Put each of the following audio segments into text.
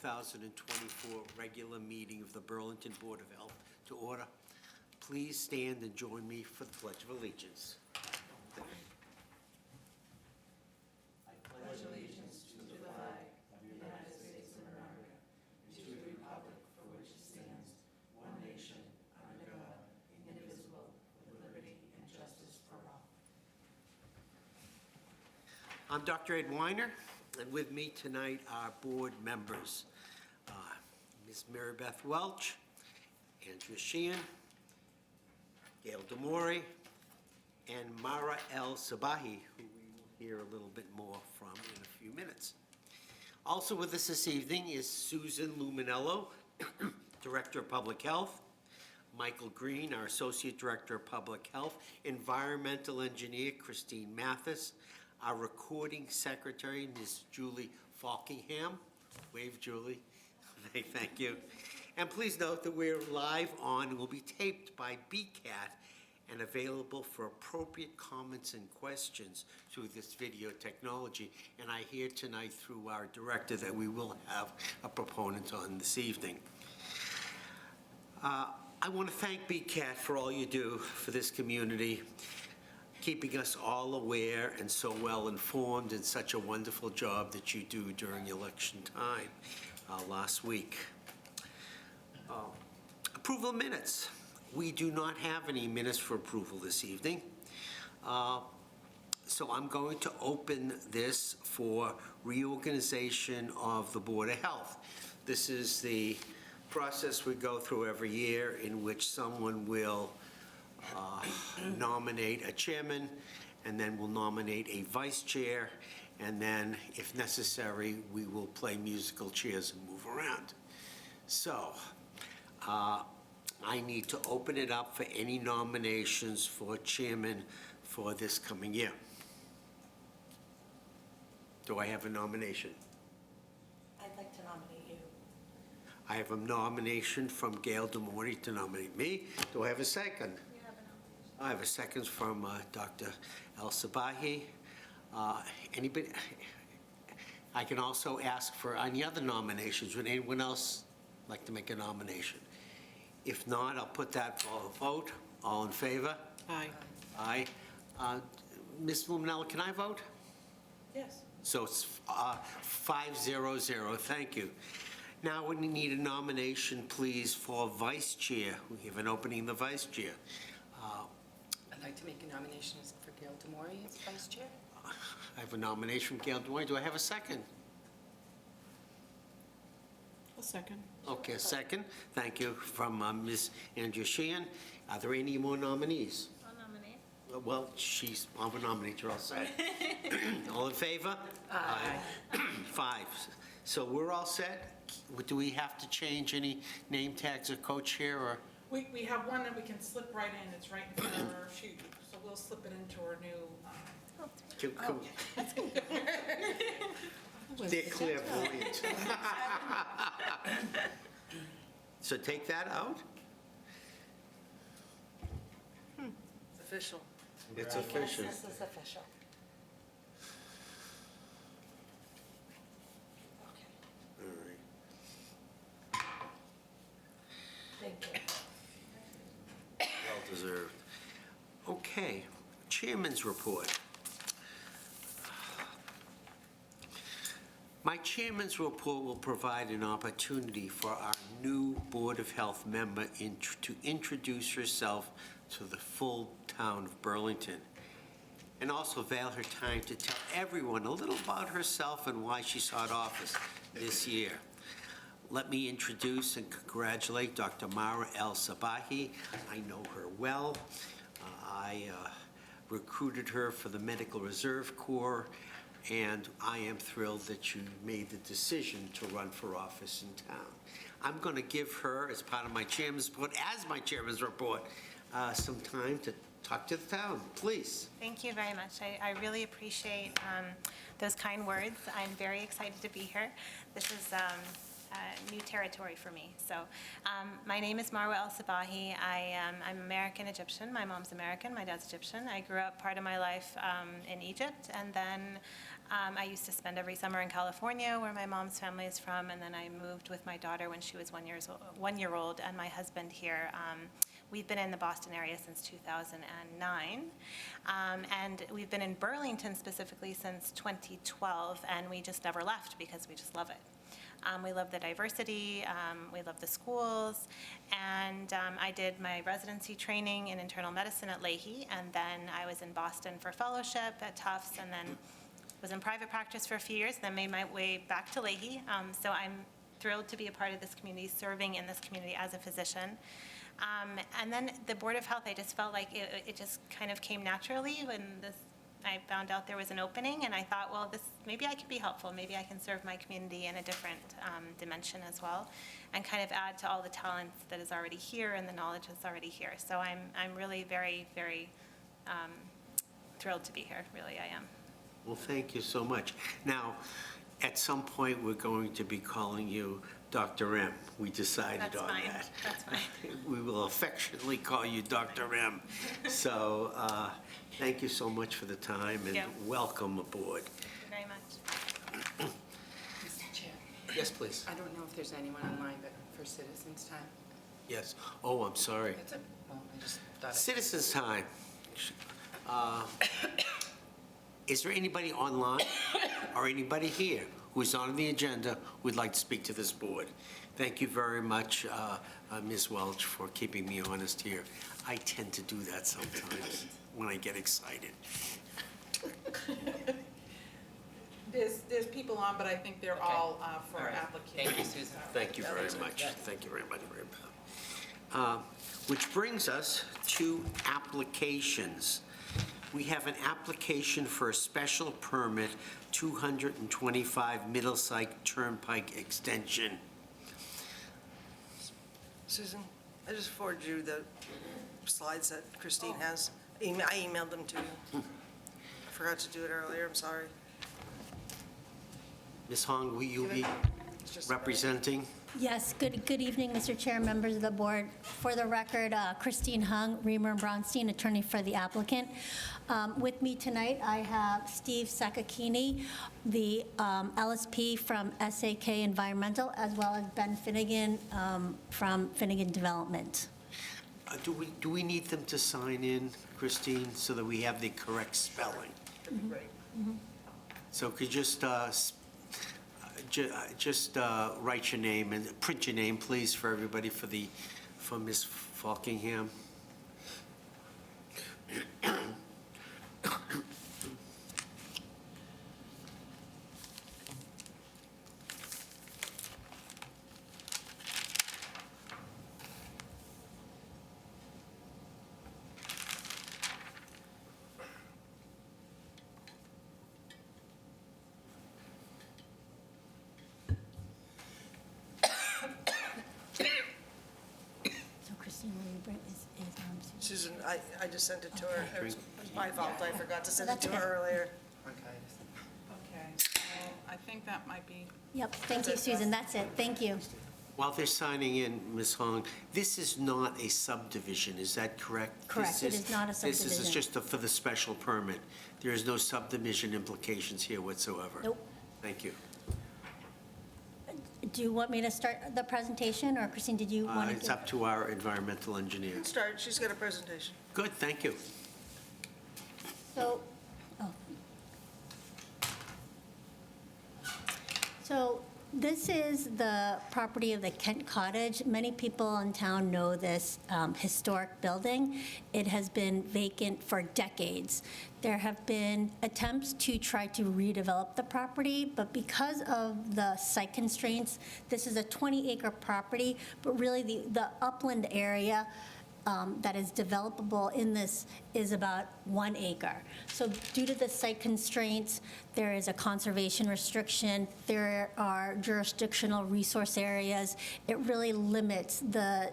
2024 regular meeting of the Burlington Board of Health to order. Please stand and join me for the Pledge of Allegiance. I'm Dr. Ed Weiner, and with me tonight are board members, Ms. Mary Beth Welch, Andrea Sheehan, Gail Demore, and Mara El Sabahi, who we will hear a little bit more from in a few minutes. Also with us this evening is Susan Luminello, Director of Public Health, Michael Green, our Associate Director of Public Health, Environmental Engineer Christine Mathis, our Recording Secretary, Ms. Julie Falkingham. Wave, Julie. Thank you. And please note that we're live on and will be taped by BCAT and available for appropriate comments and questions through this video technology. And I hear tonight through our director that we will have a proponent on this evening. I want to thank BCAT for all you do for this community, keeping us all aware and so well informed, and such a wonderful job that you do during election time last week. Approval of minutes. We do not have any minutes for approval this evening. So I'm going to open this for reorganization of the Board of Health. This is the process we go through every year in which someone will nominate a chairman, and then we'll nominate a vice chair, and then, if necessary, we will play musical chairs and move around. So, I need to open it up for any nominations for chairman for this coming year. Do I have a nomination? I'd like to nominate you. I have a nomination from Gail Demore to nominate me. Do I have a second? I have a second from Dr. El Sabahi. Anybody? I can also ask for any other nominations. Would anyone else like to make a nomination? If not, I'll put that for a vote. All in favor? Aye. Aye. Ms. Luminello, can I vote? Yes. So it's 5-0-0. Thank you. Now we need a nomination, please, for vice chair. We have an opening in the vice chair. I'd like to make a nomination for Gail Demore as vice chair. I have a nomination from Gail Demore. Do I have a second? A second. Okay, a second. Thank you, from Ms. Andrea Sheehan. Are there any more nominees? I'll nominate. Well, I'll nominate her, I'll say. All in favor? Aye. 5. So we're all set? Do we have to change any name tags or co-chair, or? We have one that we can slip right in, it's right in front of our sheet, so we'll slip it into our new, They're clairvoyant. So take that out? It's official. It's official. Yes, this is official. Okay. All right. Thank you. Well deserved. Okay, Chairman's report. My Chairman's report will provide an opportunity for our new Board of Health member to introduce herself to the full town of Burlington, and also avail her time to tell everyone a little about herself and why she sought office this year. Let me introduce and congratulate Dr. Mara El Sabahi. I know her well. I recruited her for the Medical Reserve Corps, and I am thrilled that you made the decision to run for office in town. I'm going to give her, as part of my chairman's report, some time to talk to the town. Please. Thank you very much. I really appreciate those kind words. I'm very excited to be here. This is new territory for me. So my name is Marwa El Sabahi. I'm American Egyptian. My mom's American, my dad's Egyptian. I grew up part of my life in Egypt, and then I used to spend every summer in California, where my mom's family is from, and then I moved with my daughter when she was 1 year old, and my husband here. We've been in the Boston area since 2009, and we've been in Burlington specifically since 2012, and we just never left because we just love it. We love the diversity, we love the schools, and I did my residency training in internal medicine at Leahy, and then I was in Boston for fellowship at Tufts, and then was in private practice for a few years, then made my way back to Leahy. So I'm thrilled to be a part of this community, serving in this community as a physician. And then the Board of Health, I just felt like it just kind of came naturally when I found out there was an opening, and I thought, well, maybe I can be helpful. Maybe I can serve my community in a different dimension as well, and kind of add to all the talent that is already here and the knowledge that's already here. So I'm really very, very thrilled to be here. Really, I am. Well, thank you so much. Now, at some point, we're going to be calling you Dr. M. We decided That's on fine. that. That's fine. We will affectionately call you Dr. M. So, thank you so much for the time, and Yeah. welcome aboard. Thank you very much. Mr. Chair, Yes, please. I don't know if there's anyone online, but for citizens' time. Yes. Oh, I'm sorry. That's it. Well, I just thought. Citizens' time. Is there anybody online or anybody here who is on the agenda who would like to speak to this board? Thank you very much, Ms. Welch, for keeping me honest here. I tend to do that sometimes when I get excited. There's people on, but I think they're all for All right. application. Thank you, Susan. Thank you very much. Thank you very much, Mary Beth. Which brings us to applications. We have an application for a special permit, 225 Middlesex Turnpike Extension. Susan, I just forwarded you the slides that Christine has. I emailed them to you. I forgot to do it earlier, I'm sorry. Ms. Hong, will you be It's just- representing? Yes, good evening, Mr. Chair, members of the board. For the record, Christine Hung, Reamer and Bronstein, attorney for the applicant. With me tonight, I have Steve Sakakini, the LSP from SAK Environmental, as well as Ben Finnegan from Finnegan Development. Do we need them to sign in, Christine, so that we have the correct spelling? Right. So could you just write your name and print your name, please, for everybody, for Ms. Falkingham? So Christine, will you bring, Susan, I just sent it to her. It was my fault, I forgot to send it That's to okay. her earlier. Okay, well, I think that might be, Yep, thank you, Susan, that's it, thank you. While they're signing in, Ms. Hong, this is not a subdivision, is that correct? Correct, This it is not a This is subdivision. just for the special permit. There is no subdivision implications here whatsoever. Nope. Thank you. Do you want me to start the presentation, or Christine, did you want to? It's up to our environmental engineer. Start, she's got a presentation. Good, thank you. So, So this is the property of the Kent Cottage. Many people in town know this historic building. It has been vacant for decades. There have been attempts to try to redevelop the property, but because of the site constraints, this is a 20-acre property, but really the upland area that is developable in this is about 1 acre. So due to the site constraints, there is a conservation restriction, there are jurisdictional resource areas. It really limits the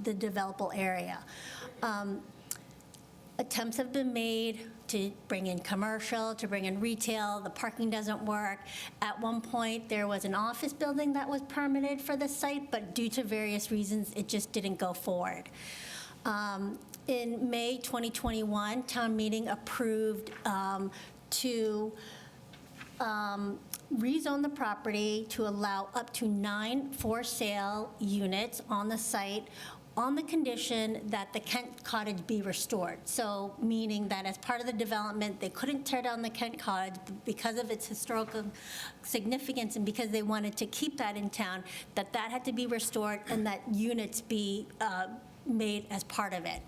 developable area. Attempts have been made to bring in commercial, to bring in retail, the parking doesn't work. At one point, there was an office building that was permitted for the site, but due to various reasons, it just didn't go forward. In May 2021, town meeting approved to rezone the property to allow up to 9 for-sale units on the site on the condition that the Kent Cottage be restored. So meaning that as part of the development, they couldn't tear down the Kent Cottage because of its historical significance and because they wanted to keep that in town, that had to be restored and that units be made as part of it.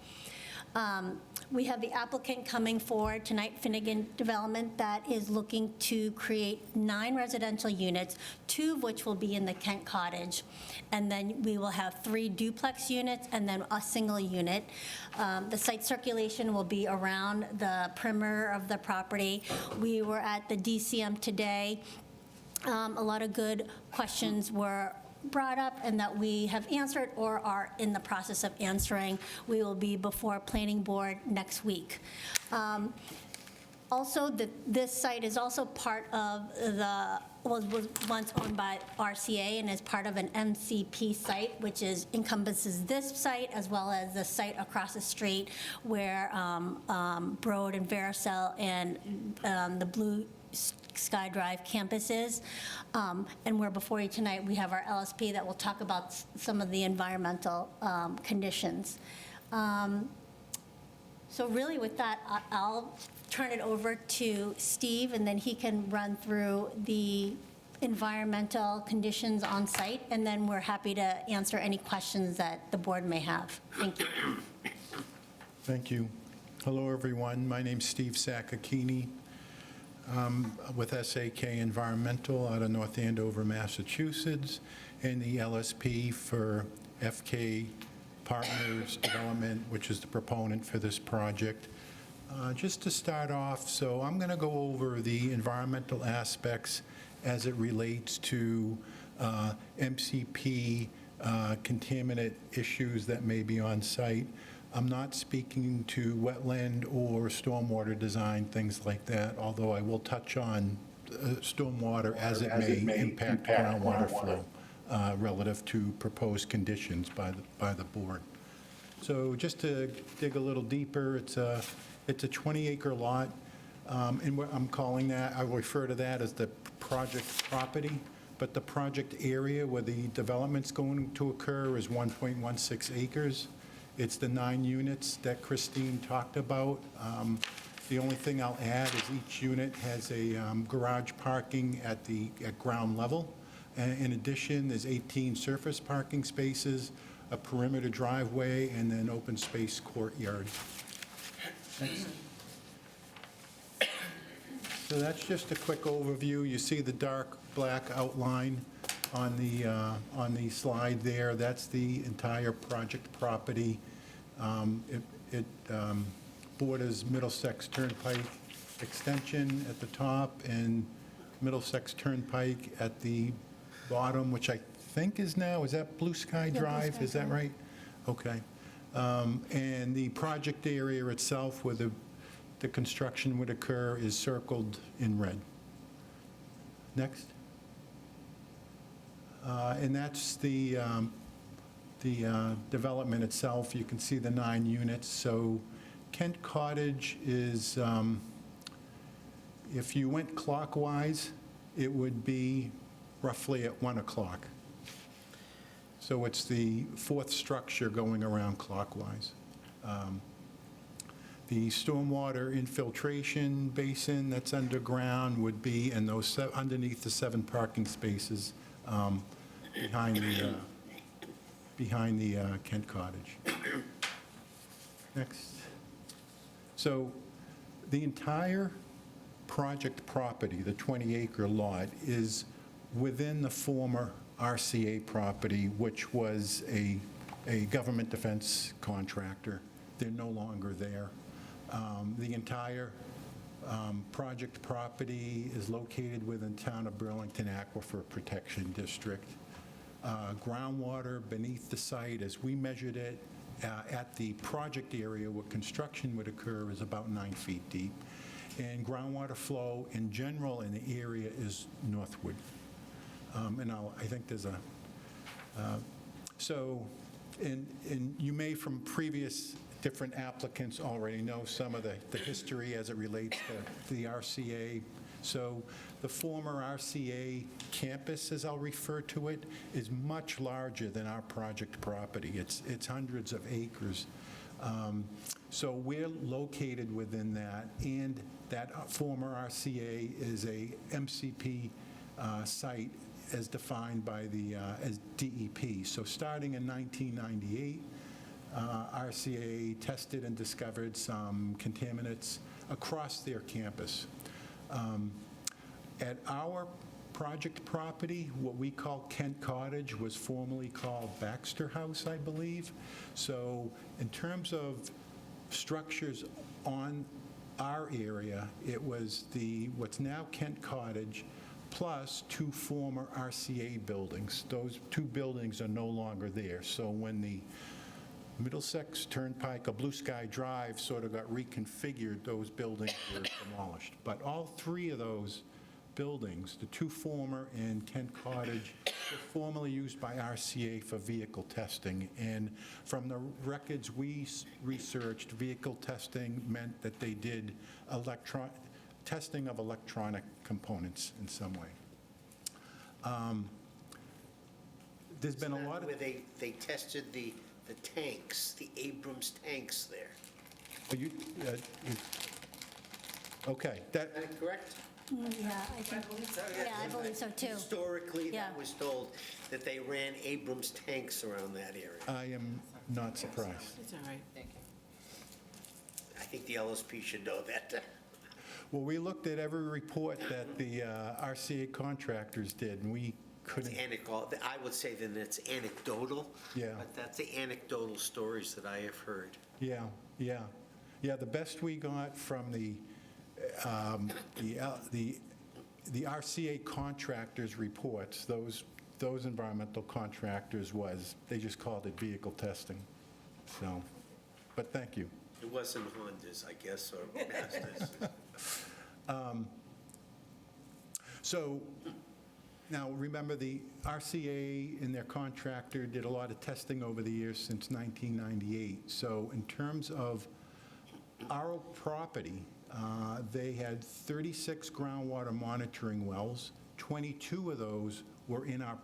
We have the applicant coming forward tonight, Finnegan Development, that is looking to create 9 residential units, 2 of which will be in the Kent Cottage. And then we will have 3 duplex units and then a single unit. The site circulation will be around the perimeter of the property. We were at the DCM today. A lot of good questions were brought up and that we have answered or are in the process of answering. We will be before Planning Board next week. Also, this site is also part of was once owned by RCA and is part of an MCP site, which encompasses this site as well as the site across the street where Broad and Vericel and the Blue Sky Drive campuses. And we're before you tonight, we have our LSP that will talk about some of the environmental conditions. So really with that, I'll turn it over to Steve, and then he can run through the environmental conditions on site, and then we're happy to answer any questions that the board may have. Thank you. Thank you. Hello, everyone. My name's Steve Sakakini. With SAK Environmental out of North Andover, Massachusetts, and the LSP for FK Partners Development, which is the proponent for this project. Just to start off, so I'm going to go over the environmental aspects as it relates to MCP contaminant issues that may be on site. I'm not speaking to wetland or stormwater design, things like that, although I will touch on stormwater as it may impact groundwater flow relative to proposed conditions by the board. So just to dig a little deeper, it's a 20-acre lot, and what I'm calling that, I will refer to that as the project property, but the project area where the development's going to occur is 1.16 acres. It's the 9 units that Christine talked about. The only thing I'll add is each unit has a garage parking at ground level. In addition, there's 18 surface parking spaces, a perimeter driveway, and then open space courtyard. Next. So that's just a quick overview. You see the dark black outline on the slide there. That's the entire project property. It borders Middlesex Turnpike Extension at the top and Middlesex Turnpike at the bottom, which I think is that Blue Sky Drive? Sky Is that Drive. right? Okay. And the project area itself where the construction would occur is circled in red. Next. And that's the development itself. You can see the 9 units. So Kent Cottage is, if you went clockwise, it would be roughly at 1 o'clock. So it's the 4th structure going around clockwise. The stormwater infiltration basin that's underground would be in those underneath the 7 parking spaces behind the Kent Cottage. Next. So the entire project property, the 20-acre lot, is within the former RCA property, which was a government defense contractor. They're no longer there. The entire project property is located within town of Burlington Aquifer Protection District. Groundwater beneath the site, as we measured it, at the project area where construction would occur is about 9 feet deep. And groundwater flow in general in the area is northward. And I think there's a, and you may from previous different applicants already know some of the history as it relates to the RCA So the former RCA campus, as I'll refer to it, is much larger than our project property. It's hundreds of acres. So we're located within that, and that former RCA is a MCP site as defined by the, as DEP. So starting in 1998, RCA tested and discovered some contaminants across their campus. At our project property, what we call Kent Cottage was formerly called Baxter House, I believe. So in terms of structures on our area, it was what's now Kent Cottage, plus 2 former RCA buildings. Those 2 buildings are no longer there. So when the Middlesex Turnpike or Blue Sky Drive sort of got reconfigured, those buildings were demolished. But all 3 of those buildings, the 2 former and Kent Cottage, were formerly used by RCA for vehicle testing. And from the records we researched, vehicle testing meant that they did testing of electronic components in some way. There's been a lot of... Where they tested the tanks, the Abrams tanks there. Are you, okay, Is that correct? Yeah, I think, yeah, I believe so too. Historically, Yeah. that was told that they ran Abrams tanks around that area. I am not surprised. It's all right. Thank you. I think the LSP should know that. Well, we looked at every report that the RCA contractors did, and we It's couldn't, anecdotal. I would say that it's anecdotal. Yeah. But that's the anecdotal stories that I have heard. yeah. The best we got from the RCA contractors' reports, those environmental contractors was, they just called it vehicle testing. So, but thank you. It wasn't Hondas, I guess, or Mazdas. So, now, remember, the RCA and their contractor did a lot of testing over the years since 1998. So in terms of our property, they had 36 groundwater monitoring wells. 22 of those were in our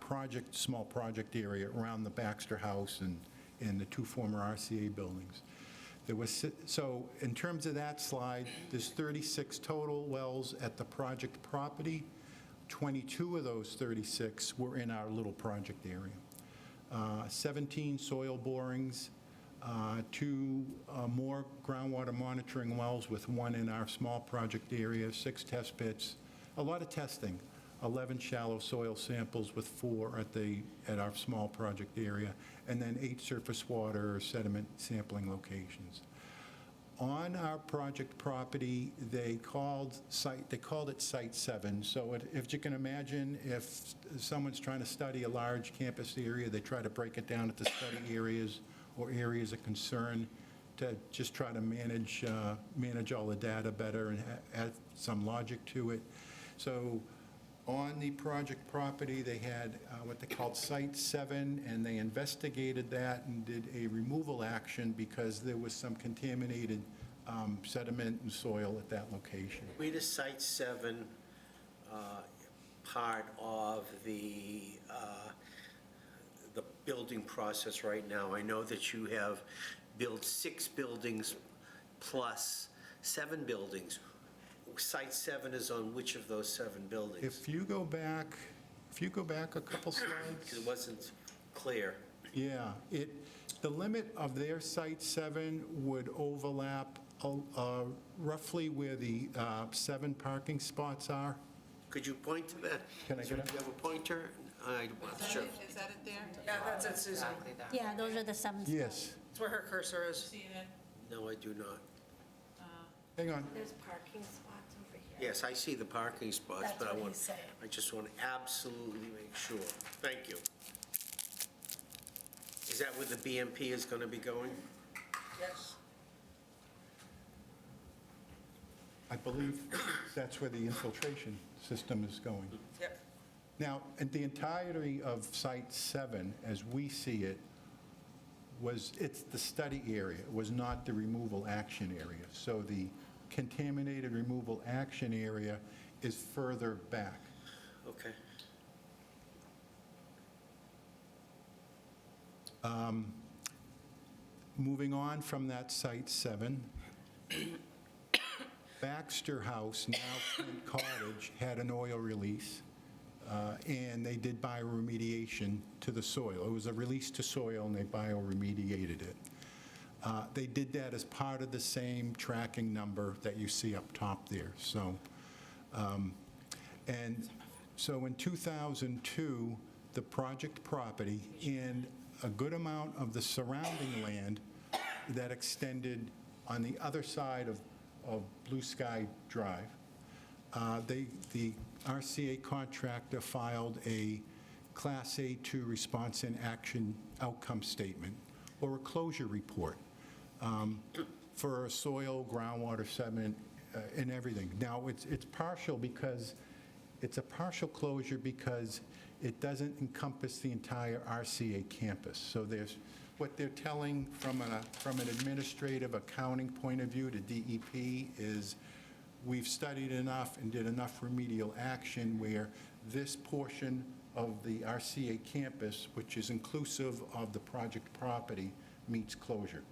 small project area around the Baxter House and the 2 former RCA buildings. So in terms of that slide, there's 36 total wells at the project property. 22 of those 36 were in our little project area. 17 soil borings, 2 more groundwater monitoring wells with 1 in our small project area, 6 test pits, a lot of testing, 11 shallow soil samples with 4 at our small project area, and then 8 surface water sediment sampling locations. On our project property, they called it Site 7. So if you can imagine, if someone's trying to study a large campus area, they try to break it down into study areas or areas of concern to just try to manage all the data better and add some logic to it. So on the project property, they had what they called Site 7, and they investigated that and did a removal action because there was some contaminated sediment and soil at that location. Where does Site 7 part of the building process right now? I know that you have built 6 buildings plus 7 buildings. Site 7 is on which of those 7 buildings? If you go back a couple slides. Because it wasn't clear. Yeah, the limit of their Site 7 would overlap roughly where the 7 parking spots are. Could you point to that? Can I get it? Do you have a pointer? I'm not sure. Is that it there? Yeah, that's it, Susan. Exactly that. Yeah, those are the 7 spots. Yes, It's where her cursor is. See it? No, I do not. hang on. There's parking spots over here. Yes, I see the parking spots, That's but I what want, he's saying. I just want to absolutely make sure. Thank you. Is that where the BMP is going to be going? Yes. I believe that's where the infiltration system is going. Yep. Now, and the entirety of Site 7, as we see it, it's the study area, it was not the removal action area. So the contaminated removal action area is further back. Okay. Moving on from that Site 7, Baxter House, now Kent Cottage, had an oil release, and they did bioremediation to the soil. It was a release to soil, and they bioremediated it. They did that as part of the same tracking number that you see up top there. So, and so in 2002, the project property and a good amount of the surrounding land that extended on the other side of Blue Sky Drive, the RCA contractor filed a Class A2 response and action outcome statement, or a closure report, for soil, groundwater, sediment, and everything. Now, it's partial because, it's a partial closure because it doesn't encompass the entire RCA campus. So there's, what they're telling from an administrative accounting point of view to DEP is, we've studied enough and did enough remedial action where this portion of the RCA campus, which is inclusive of the project property, meets closure.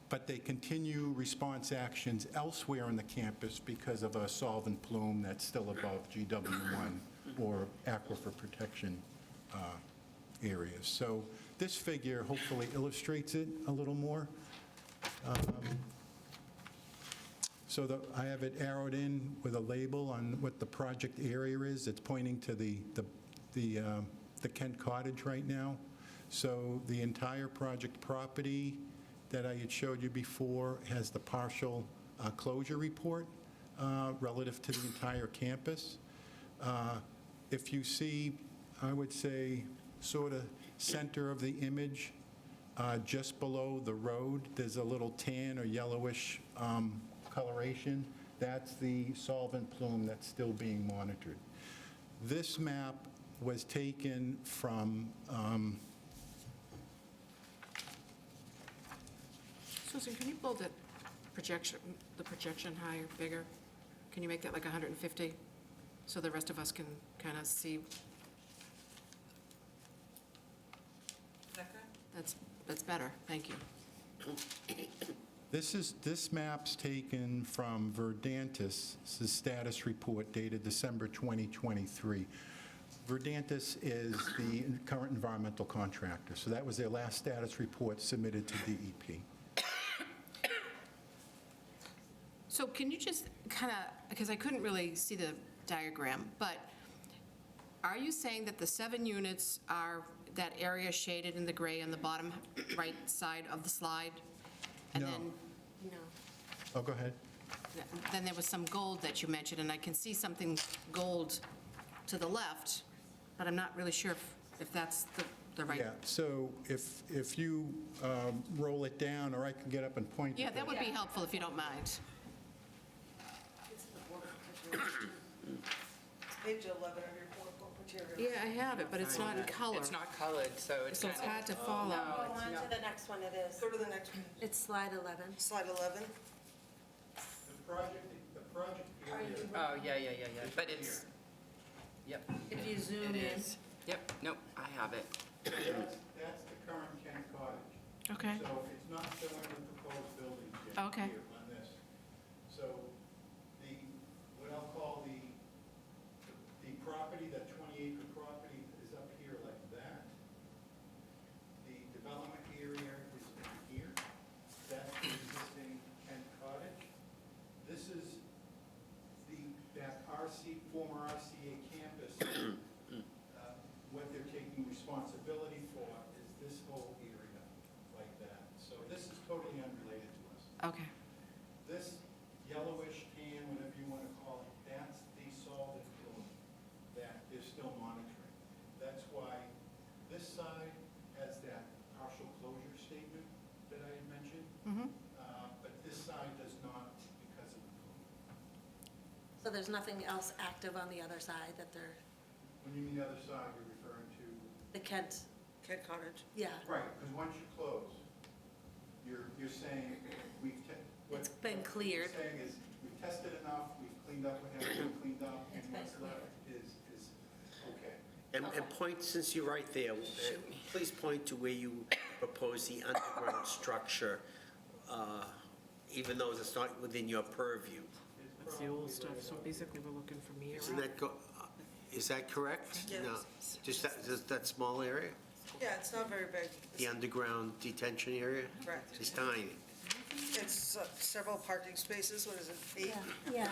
But they continue response actions elsewhere on the campus because of a solvent plume that's still above GW1 or aquifer protection areas. So this figure hopefully illustrates it a little more. So I have it arrowed in with a label on what the project area is. It's pointing to the Kent Cottage right now. So the entire project property that I had showed you before has the partial closure report relative to the entire campus. If you see, I would say, sort of center of the image, just below the road, there's a little tan or yellowish coloration. That's the solvent plume that's still being monitored. This map was taken from Susan, can you build the projection higher, bigger? Can you make that like 150, so the rest of us can kind of see? Is that good? That's better, thank you. This map's taken from Verdantis' status report dated December 2023. Verdantis is the current environmental contractor, so that was their last status report submitted to DEP. So can you just kind of, because I couldn't really see the diagram, but are you saying that the 7 units are that area shaded in the gray on the bottom right side of the slide? And No. then, No. Oh, go ahead. then there was some gold that you mentioned, and I can see something gold to the left, but I'm not really sure if that's the right. Yeah, so if you roll it down, or I can get up and point. Yeah, at that it. would be helpful if you don't mind. Page 11 of your board material. Yeah, I have it, but it's not in color. It's not colored, so it's So it's kind hard to follow. Go on to the next one, it is. Go to the next one, It's slide 11. slide 11. The project area. Oh, yeah. But it's, yep. If you zoom It in. is. Yep, nope, I have it. That's the current Kent Cottage. Okay. So it's not showing the proposed buildings yet. Okay. Here on this. So what I'll call the property, that 20-acre property is up here like that. The development area is in here. That's the existing Kent Cottage. This is that former RCA campus. What they're taking responsibility for is this whole area like that. So this is totally unrelated to us. Okay. This yellowish tan, whatever you want to call it, that's the solvent plume that they're still monitoring. That's why this side has that partial closure statement that I had mentioned, but this side does not because of the plume. So there's nothing else active on the other side that they're, When you mean the other side, you're referring to? the Kent, Kent Cottage. yeah. Right, because once you close, you're saying we've It's been cleared. What you're saying is we've tested enough, we've cleaned up what has to be cleaned up, and what's left is okay. And point, since you're right there, please point to where you propose the underground structure, even though it's not within your purview. That's the old stuff, so basically we're looking from here Isn't up. that, is that correct? Yes. No, just that small area? Yeah, it's not very big. The underground detention area? Correct. It's tiny. It's several parking spaces, what is it, 8? Yeah.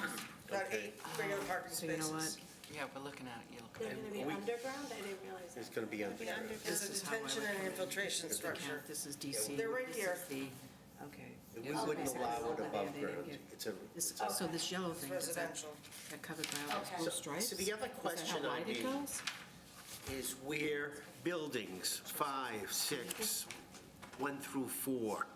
About 8 regular parking So you know spaces. what? Yeah, we're looking at it, you're looking They're at it. gonna be we- underground? I didn't realize that. It's going to be underground. There's a This is how I detention would and put it. infiltration This is the structure. camp, This is DC. They're right This here. is the, okay. And we wouldn't Okay. allow it Yeah, above they didn't ground. get- It's a, This, so this yellow It's thing, does that, residential. that covered by all those Okay. blue So- stripes? so the other Is that question how I wide it mean- goes? is where buildings 5, 6, 1 through 4,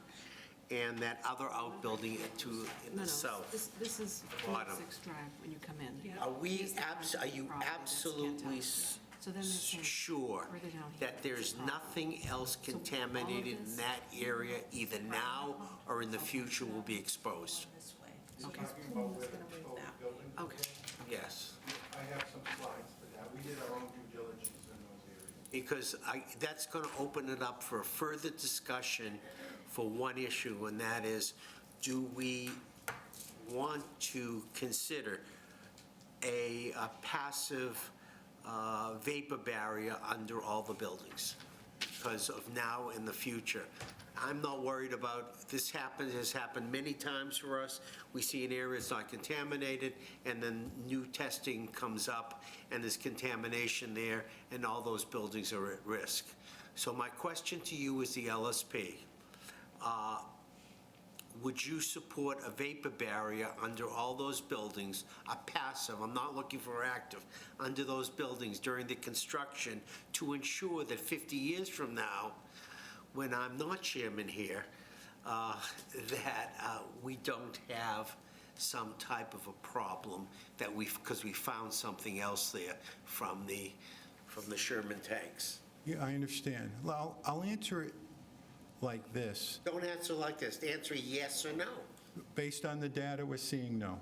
and that other outbuilding in No, the no, south. this is Bottom. 46 Drive when you come in. Are we, Here's the front are you property, that's absolutely Kentucky. So then they're saying sure further down here, that there's nothing else all of contaminated in this- that area, either now or in the future, will be exposed? Okay. Okay. Yes. I have some slides to that. We did our own due diligence in those areas. Because that's going to open it up for further discussion for one issue, and that is, do we want to consider a passive vapor barrier under all the buildings because of now and the future? I'm not worried about, this has happened many times for us. We see an area that's not contaminated, and then new testing comes up, and there's contamination there, and all those buildings are at risk. So my question to you is the LSP. Would you support a vapor barrier under all those buildings, a passive, I'm not looking for active, under those buildings during the construction to ensure that 50 years from now, when I'm not chairman here, that we don't have some type of a problem that because we found something else there from the Sherman tanks? Yeah, I understand. Well, I'll answer it like this. Don't answer like this, answer yes or no. Based on the data we're seeing, no.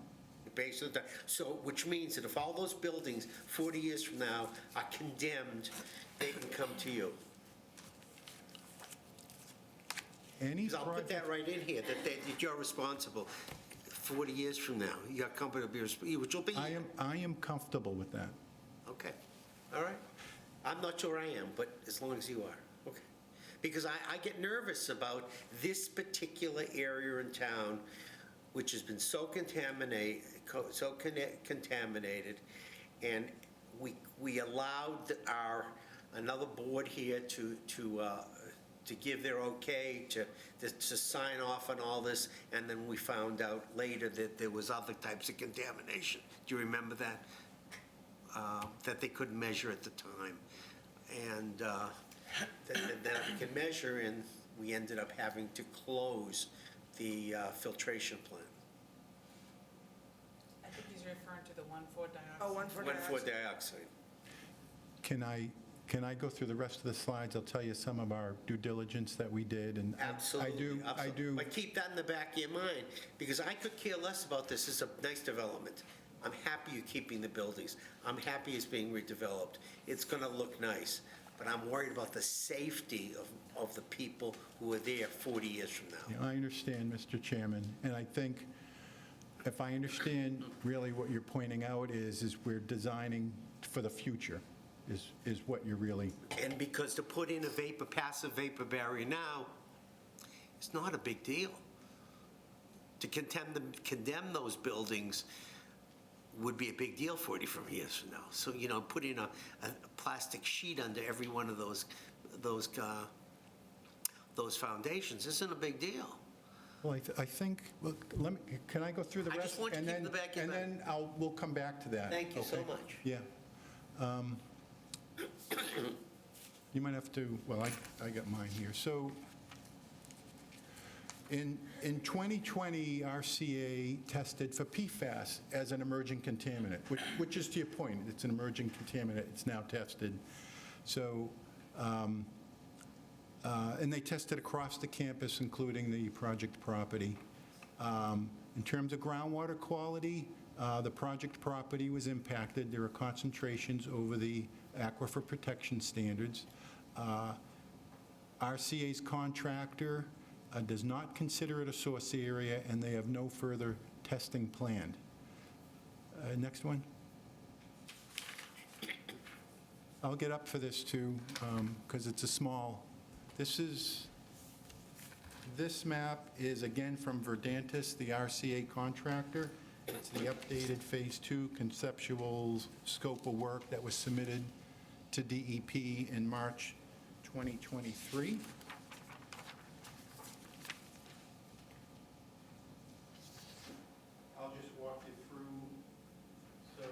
Based on that, so, which means that if all those buildings 40 years from now are condemned, they can come to you. Any 'Cause I'll put that project, right in here, that you're responsible 40 years from now. Your company will be, which will be, I am comfortable with that. okay, all right. I'm not sure I am, but as long as you are, okay. Because I get nervous about this particular area in town, which has been so contaminated, and we allowed another board here to give their okay, to sign off on all this, and then we found out later that there was other types of contamination. Do you remember that? That they couldn't measure at the time. And then we can measure, and we ended up having to close the filtration plant. I think he's referring to the 1,4-dioxane. Oh, 1,4-dioxane. 1,4-dioxane. Can I go through the rest of the slides? I'll tell you some of our due diligence that we did, and Absolutely. I do. But keep that in the back of your mind, because I could care less about this. It's a nice development. I'm happy you're keeping the buildings. I'm happy it's being redeveloped. It's going to look nice. But I'm worried about the safety of the people who are there 40 years from now. Yeah, I understand, Mr. Chairman, and I think, if I understand really what you're pointing out is we're designing for the future, is what you're really, And because to put in a passive vapor barrier now, it's not a big deal. To condemn those buildings would be a big deal 40 years from now. So, put in a plastic sheet under every one of those foundations isn't a big deal. well, I think, look, can I go through the I rest? just want to and keep then- the back in And mind. then we'll come back to that. Thank you so okay? much. Yeah. You might have to, well, I got mine here. So in 2020, RCA tested for PFAS as an emerging contaminant, which is to your point, it's an emerging contaminant, it's now tested. So, and they tested across the campus, including the project property. In terms of groundwater quality, the project property was impacted. There are concentrations over the aquifer protection standards. RCA's contractor does not consider it a source area, and they have no further testing planned. Next one. I'll get up for this too, because it's a small, this map is again from Verdantis, the RCA contractor. It's the updated Phase 2 conceptual scope of work that was submitted to DEP in March 2023. I'll just walk you through. So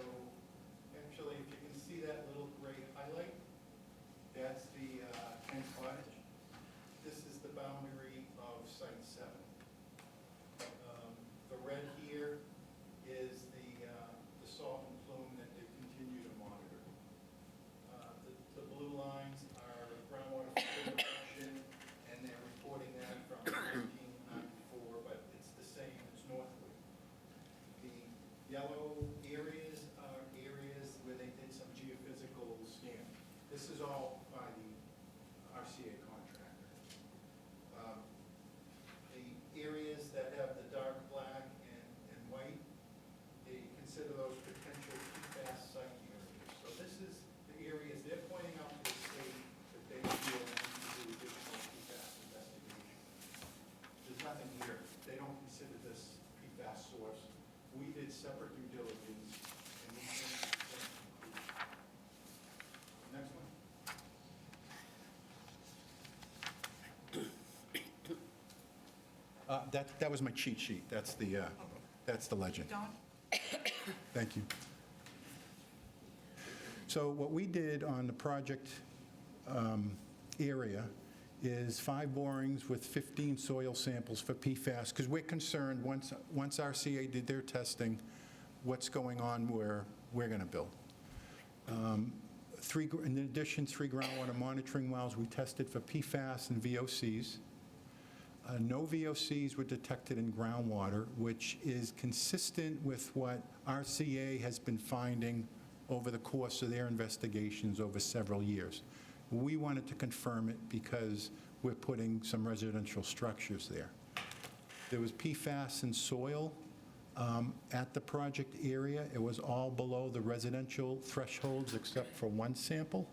actually, if you can see that little gray highlight, that's the Kent Cottage. This is the boundary of Site 7. The red here is the salt and plume that they continue to monitor. The blue lines are groundwater filtration, and they're reporting that from 1994, but it's the same, it's northward. The yellow areas are areas where they did some geophysical scanning. This is all by the RCA contractor. The areas that have the dark black and white, they consider those potential PFAS site areas. So this is the areas they're pointing out to the state that they feel need to do additional PFAS investigation. There's nothing here. They don't consider this PFAS source. We did separate due diligence, and we came to the same conclusion. Next one. That was my cheat sheet. That's the legend. Don't, Thank you. So what we did on the project area is 5 borings with 15 soil samples for PFAS, because we're concerned, once RCA did their testing, what's going on where we're going to build. In addition, 3 groundwater monitoring wells we tested for PFAS and VOCs. No VOCs were detected in groundwater, which is consistent with what RCA has been finding over the course of their investigations over several years. We wanted to confirm it because we're putting some residential structures there. There was PFAS in soil at the project area. It was all below the residential thresholds except for one sample,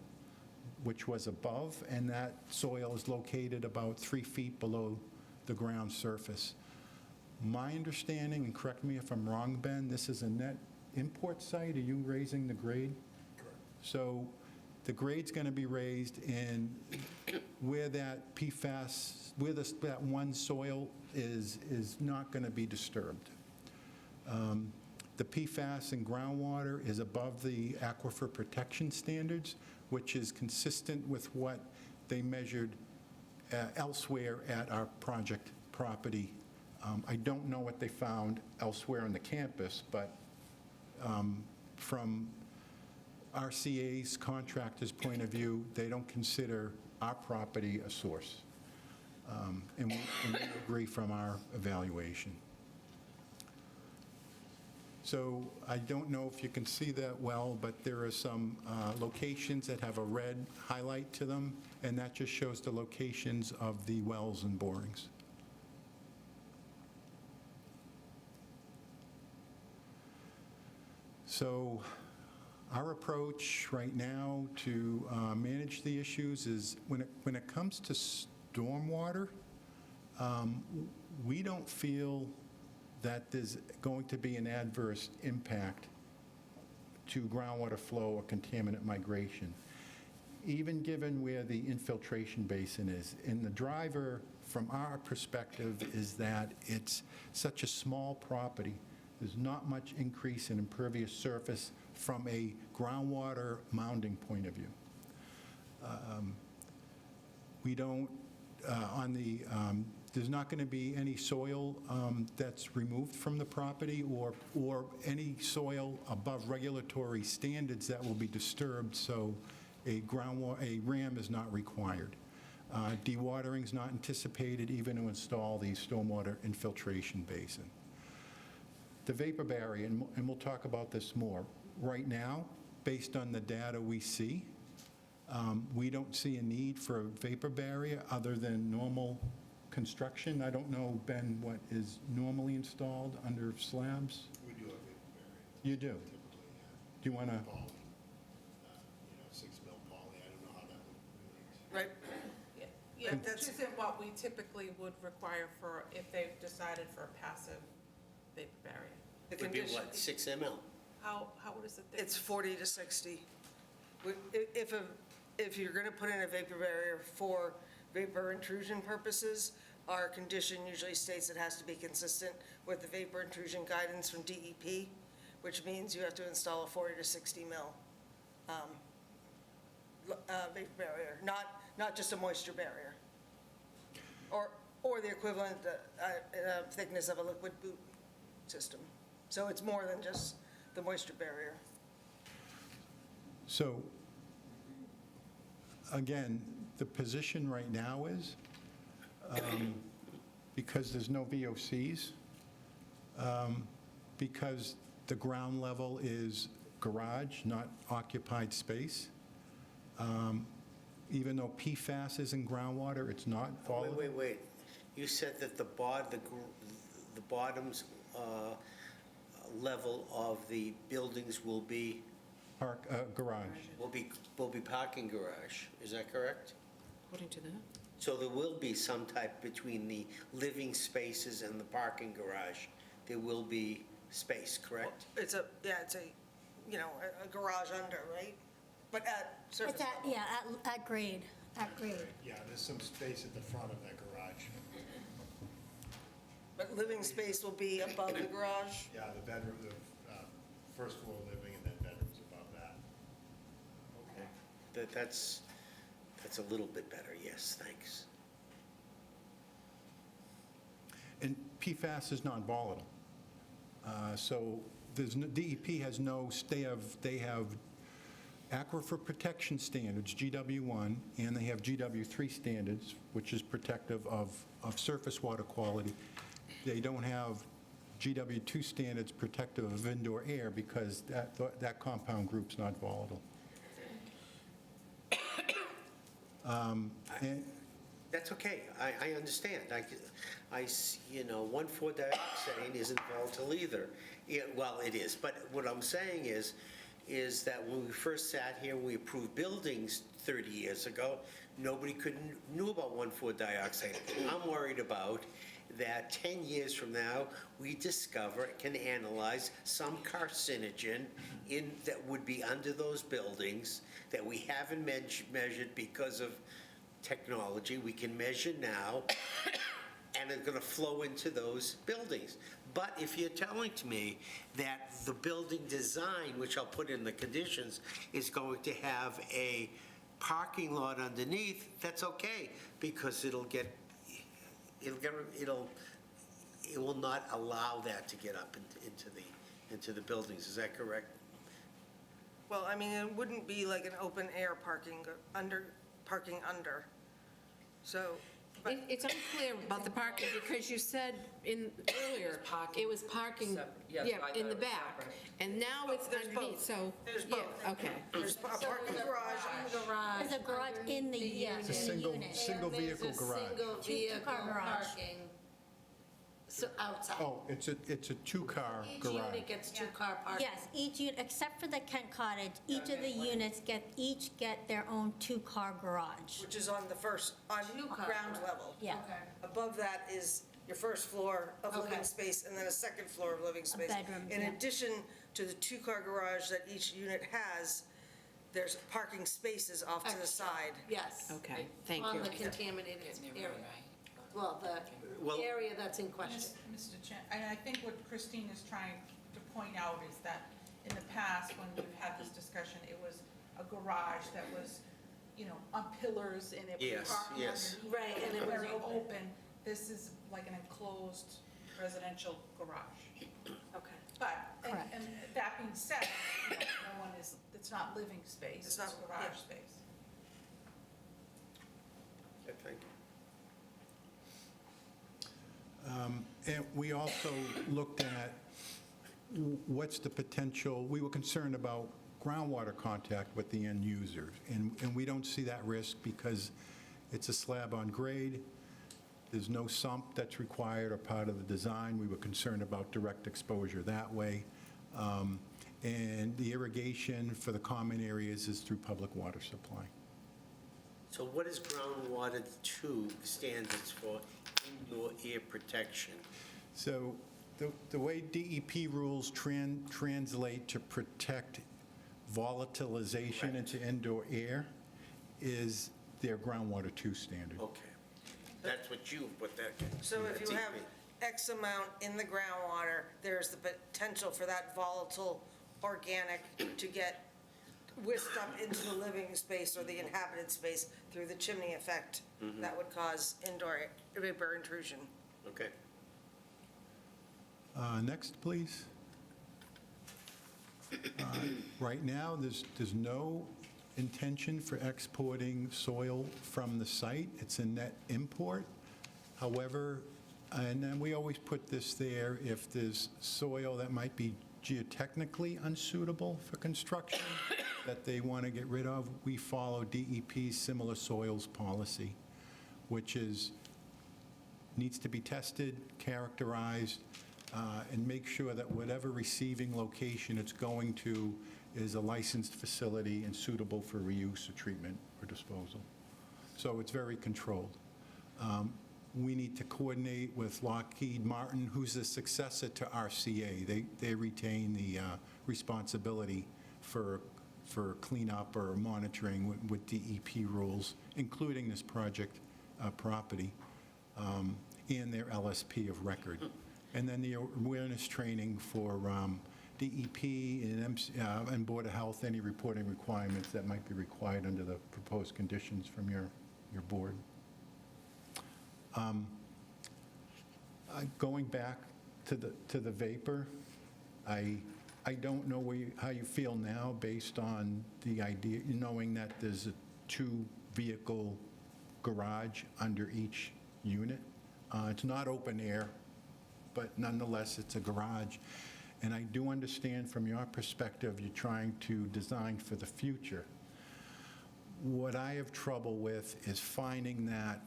which was above, and that soil is located about 3 feet below the ground surface. My understanding, and correct me if I'm wrong, Ben, this is a net import site. Are you raising the grade? Correct. So the grade's going to be raised, and where that PFAS, where that one soil is not going to be disturbed. The PFAS in groundwater is above the aquifer protection standards, which is consistent with what they measured elsewhere at our project property. I don't know what they found elsewhere on the campus, but from RCA's contractor's point of view, they don't consider our property a source. And we agree from our evaluation. So I don't know if you can see that well, but there are some locations that have a red highlight to them, and that just shows the locations of the wells and borings. So our approach right now to manage the issues is when it comes to stormwater, we don't feel that there's going to be an adverse impact to groundwater flow or contaminant migration, even given where the infiltration basin is. And the driver, from our perspective, is that it's such a small property. There's not much increase in impervious surface from a groundwater mounding point of view. We don't, there's not going to be any soil that's removed from the property or any soil above regulatory standards that will be disturbed, so a RAM is not required. Dewatering is not anticipated even to install the stormwater infiltration basin. The vapor barrier, and we'll talk about this more. Right now, based on the data we see, we don't see a need for a vapor barrier other than normal construction. I don't know, Ben, what is normally installed under slabs? We do have vapor barrier. You do? Typically, yeah. Do you want to? Poly, 6 mil poly, I don't know how that would relate. Right? Yeah, And which that's- isn't what we typically would require for, if they've decided for a passive vapor barrier. The Would be condition, what, 6 ml? How is it? it's 40 to 60. If you're going to put in a vapor barrier for vapor intrusion purposes, our condition usually states it has to be consistent with the vapor intrusion guidance from DEP, which means you have to install a 40 to 60 mil vapor barrier, not just a moisture barrier. Or the equivalent thickness of a liquid boot system. So it's more than just the moisture barrier. So, again, the position right now is, because there's no VOCs, because the ground level is garage, not occupied space, even though PFAS is in groundwater, it's not volatile. Wait. You said that the bottom's level of the buildings will be Garage. parking garage, is that correct? According to that? So there will be some type between the living spaces and the parking garage, there will be space, correct? It's a garage under, right? But at surface It's at, level. yeah, at grade, Yeah, there's some space at the front of that garage. But living space will be above the garage? Yeah, the bedroom, the first floor living and then bedrooms above that. Okay. That's a little bit better, yes, thanks. And PFAS is non-volatile. So DEP has they have aquifer protection standards, GW1, and they have GW3 standards, which is protective of surface water quality. They don't have GW2 standards protective of indoor air because that compound group's not volatile. And That's okay, I understand. 1,4-dioxane isn't volatile either. Yeah, well, it is, but what I'm saying is that when we first sat here, we approved buildings 30 years ago, nobody knew about 1,4-dioxane. I'm worried about that 10 years from now, we can analyze some carcinogen that would be under those buildings that we haven't measured because of technology. We can measure now, and it's going to flow into those buildings. But if you're telling to me that the building design, which I'll put in the conditions, is going to have a parking lot underneath, that's okay, because it will not allow that to get up into the buildings. Is that correct? Well, I mean, it wouldn't be like an open air parking under. So, but It's unclear about the parking because you said earlier, it was parking, Sep- yeah, that's what I in thought the it was back. separate. And now it's There's underneath, both. so, There's yeah, both. okay. there's a parking garage. Garage. There's a garage in the underneath It's a unit. single vehicle garage. Single vehicle Two-car garage. parking, so outside. Oh, it's a two-car Each garage. unit gets two-car parking. Yes, each unit, except for the Kent Cottage, each of the units get their own two-car garage. Which is on Two-car ground garage. level. Yeah. Okay. Above that is your first floor of living Okay. space, and then a second floor of living space. bedrooms, In yeah. addition to the two-car garage that each unit has, there's parking spaces off to the Extra. side. Yes. Okay, thank On you. the contaminated area. Well, Well- the area that's in question. Mr. Chen, and I think what Christine is trying to point out is that in the past, when we've had this discussion, it was a garage that was, on pillars and it was Yes, parking yes. underneath. Right, and it was Very open. open. This is like an enclosed residential garage. Okay. But, Correct. and that being said, it's not living space, It's it's not- garage yeah. space. Okay, thank you. And we also looked at what's the potential, we were concerned about groundwater contact with the end user, and we don't see that risk because it's a slab on grade. There's no sump that's required or part of the design. We were concerned about direct exposure that way. And the irrigation for the common areas is through public water supply. So what is groundwater 2 standards for indoor air protection? So the way DEP rules translate to protect volatilization into indoor air is their groundwater 2 standard. Okay. That's what you put that. So if you have DEP. X amount in the groundwater, there's the potential for that volatile organic to get whisked up into the living space or the inhabited space through the chimney effect that would cause indoor vapor intrusion. Okay. Next, please. Right now, there's no intention for exporting soil from the site. It's a net import. However, and then we always put this there, if there's soil that might be geotechnically unsuitable for construction that they want to get rid of, we follow DEP's similar soils policy, which is, needs to be tested, characterized, and make sure that whatever receiving location it's going to is a licensed facility and suitable for reuse or treatment or disposal. So it's very controlled. We need to coordinate with Lockheed Martin, who's the successor to RCA. They retain the responsibility for cleanup or monitoring with DEP rules, including this project property, and their LSP of record. And then the awareness training for DEP and Board of Health, any reporting requirements that might be required under the proposed conditions from your board. Going back to the vapor, I don't know how you feel now based on the idea, knowing that there's a 2-vehicle garage under each unit. It's not open air, but nonetheless, it's a garage. And I do understand from your perspective, you're trying to design for the future. What I have trouble with is finding that,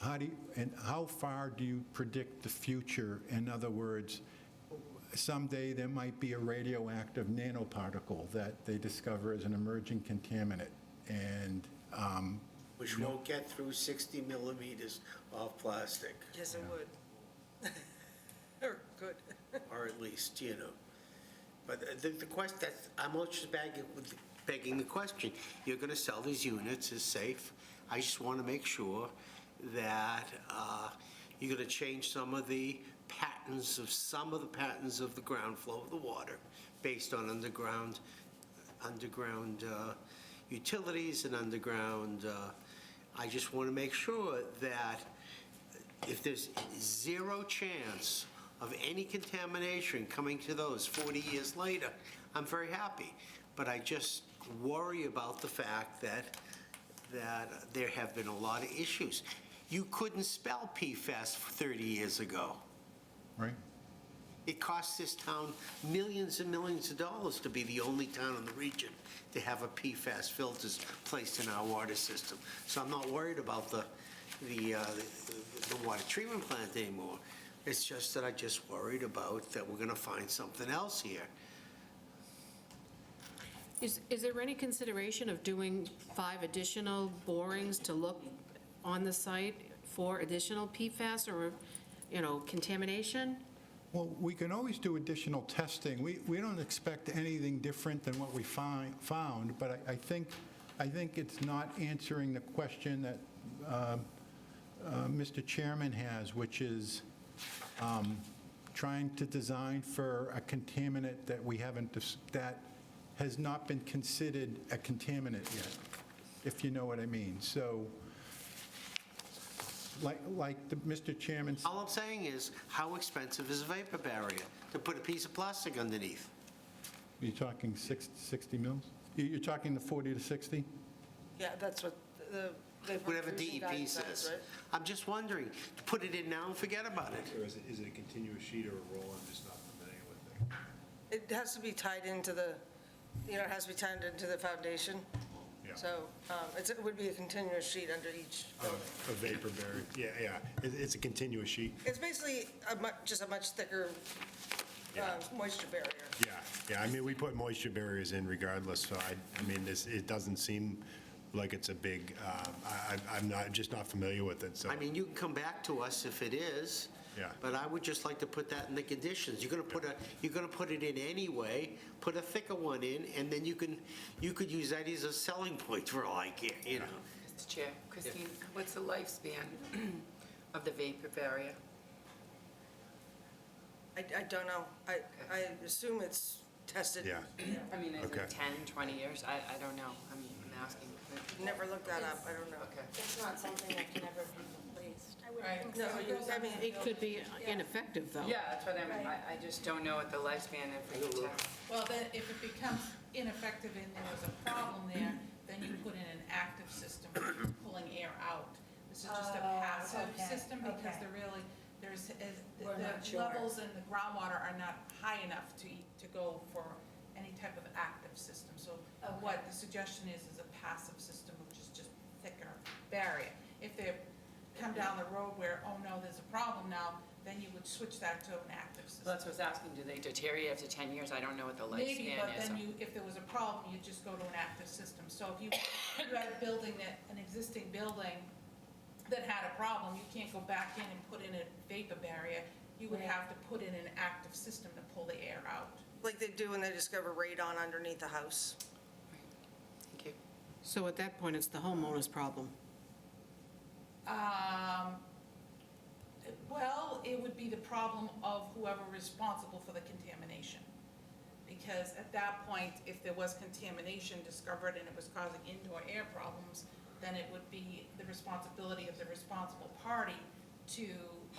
how far do you predict the future? In other words, someday there might be a radioactive nanoparticle that they discover as an emerging contaminant, and Which won't get through 60 millimeters of plastic, Yes, it would. Or good. or at least, you know. But the question, I'm just begging the question. You're going to sell these units as safe. I just want to make sure that you're going to change some of the patterns of the ground flow of the water based on underground utilities and underground. I just want to make sure that if there's zero chance of any contamination coming to those 40 years later, I'm very happy. But I just worry about the fact that there have been a lot of issues. You couldn't spell PFAS 30 years ago. right? It costs this town millions and millions of dollars to be the only town in the region to have a PFAS filters placed in our water system. So I'm not worried about the water treatment plant anymore. It's just that I just worried about that we're going to find something else here. Is there any consideration of doing 5 additional borings to look on the site for additional PFAS or, contamination? Well, we can always do additional testing. We don't expect anything different than what we found, but I think it's not answering the question that Mr. Chairman has, which is trying to design for a contaminant that we haven't, that has not been considered a contaminant yet, if you know what I mean. So, Mr. Chairman. All I'm saying is, how expensive is a vapor barrier to put a piece of plastic underneath? You're talking 60 mils? You're talking the 40 to 60? Yeah, that's what the vapor whatever intrusion DEP guidance says, says. right? I'm just wondering, put it in now and forget about it. Or is it a continuous sheet or a roll? I'm just not familiar with it. It has to be tied into the, it has to be tied into the foundation. Yeah. So it would be a continuous sheet under each building. A vapor barrier, yeah. It's a continuous sheet. It's basically just a much thicker moisture barrier. Yeah, I mean, we put moisture barriers in regardless, so I mean, it doesn't seem like it's a big, I'm just not familiar with it, so. I mean, you can come back to us if it is. Yeah. But I would just like to put that in the conditions. You're gonna put it in anyway, put a thicker one in, and then you could use that as a selling point for all I care, you know? Mr. Chair, Christine, what's the lifespan of the vapor barrier? I don't know. I assume it's tested. Yeah. I mean, is Okay. it 10, 20 years? I don't know. I mean, I'm asking. Never looked that up, I don't know. Okay. It's not something that can ever be replaced. Right. No, I mean, It could be ineffective, though. Yeah, that's what I just don't know what the lifespan if we can test. Well, then, if it becomes ineffective and there was a problem there, then you put in an active system for pulling air out. This is just a passive system because the levels in the groundwater are not high enough to go for any type of active system. So what the suggestion is a passive system, which is just thicker barrier. If they come down the road where, oh no, there's a problem now, then you would switch that to an active system. Well, that's what I was asking. Do they deteriorate after 10 years? I don't know what the Maybe, lifespan but is. then if there was a problem, you'd just go to an active system. So if you had a building an existing building that had a problem, you can't go back in and put in a vapor barrier. You would have to put in an active system to pull the air out. like they do when they discover radon underneath the house. Thank you. So at that point, it's the homeowner's problem. Well, it would be the problem of whoever is responsible for the contamination. Because at that point, if there was contamination discovered and it was causing indoor air problems, then it would be the responsibility of the responsible party to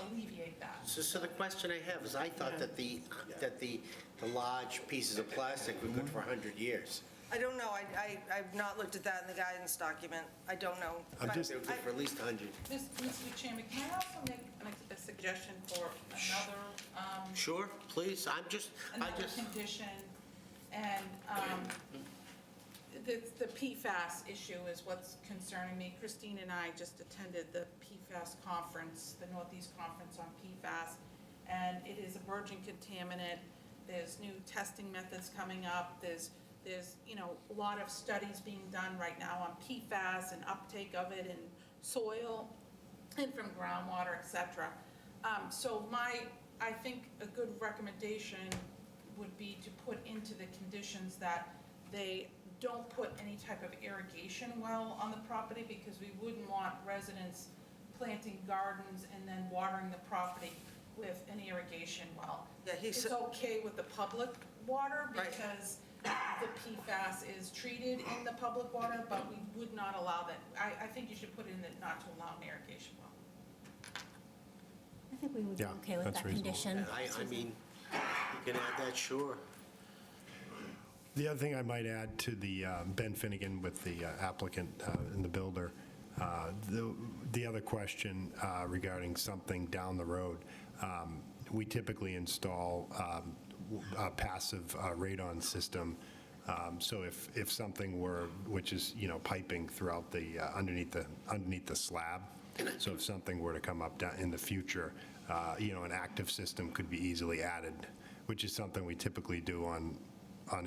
alleviate that. So the question I have is, I thought that the large pieces of plastic were good for 100 years. I don't know, I've not looked at that in the guidance document, I don't know. I'm But just- They were good for at least 100. Mr. Chairman, can I also make a suggestion for another, Sure, please, another condition? And the PFAS issue is what's concerning me. Christine and I just attended the PFAS conference, the Northeast Conference on PFAS, and it is a virgin contaminant. There's new testing methods coming up. There's a lot of studies being done right now on PFAS and uptake of it in soil and from groundwater, et cetera. So I think a good recommendation would be to put into the conditions that they don't put any type of irrigation well on the property, because we wouldn't want residents planting gardens and then watering the property with an irrigation well. Yeah, It's okay with the public water Right. because the PFAS is treated in the public water, but we would not allow that. I think you should put in that not to allow an irrigation well. I think we would be Yeah, okay with that's that reasonable. condition. I mean, you can add that, sure. The other thing I might add to the Ben Finnegan with the applicant and the builder, the other question regarding something down the road, we typically install a passive radon system. So if something were, which is, piping throughout the, underneath the slab, so if something were to come up down in the future, an active system could be easily added, which is something we typically do on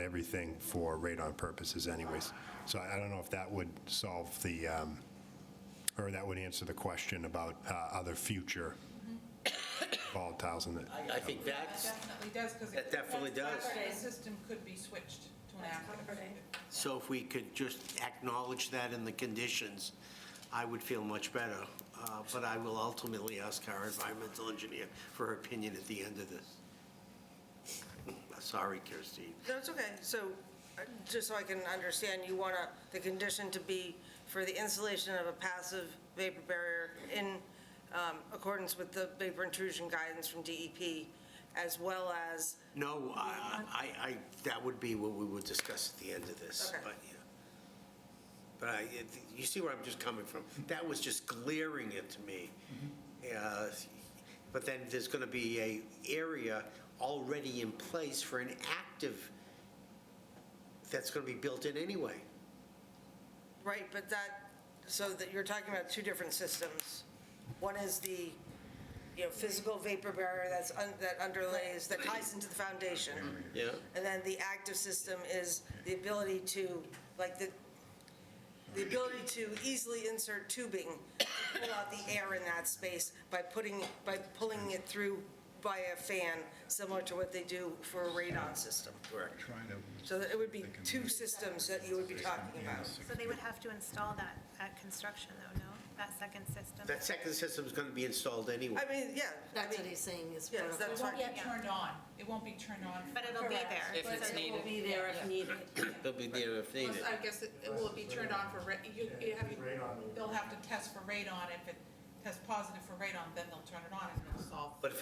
everything for radon purposes anyways. So I don't know if that would solve the, or that would answer the question about other future volatiles in it. I think That that's, definitely does, because that definitely does. the system could be switched to an active. So if we could just acknowledge that in the conditions, I would feel much better. But I will ultimately ask our environmental engineer for her opinion at the end of this. Sorry, Kirsty. No, it's okay. So, just so I can understand, you want the condition to be for the installation of a passive vapor barrier in accordance with the vapor intrusion guidance from DEP, as well as, No, I that would be what we would discuss at the end of this. Okay. But, but you see where I'm just coming from? That was just glaring into me. But then there's going to be a area already in place for an active that's going to be built in anyway. Right, but so that you're talking about two different systems. One is the, physical vapor barrier that underlays, that ties into the foundation. Yeah. And then the active system is the ability to, the ability to easily insert tubing, to pull out the air in that space by pulling it through by a fan, similar to what they do for a radon system. Correct. So that it would be two systems that you would be talking about. So they would have to install that at construction, though, no? That second system? That second system is going to be installed anyway. I mean, yeah. That's what he's saying is. Yes, that's It won't right. be turned on. It won't be turned on. But it'll be there. If it's It will needed. be there if needed. They'll be there if Plus, needed. I guess it will be turned on for, they'll have to test for radon. If it tests positive for radon, then they'll turn it on and it'll solve. But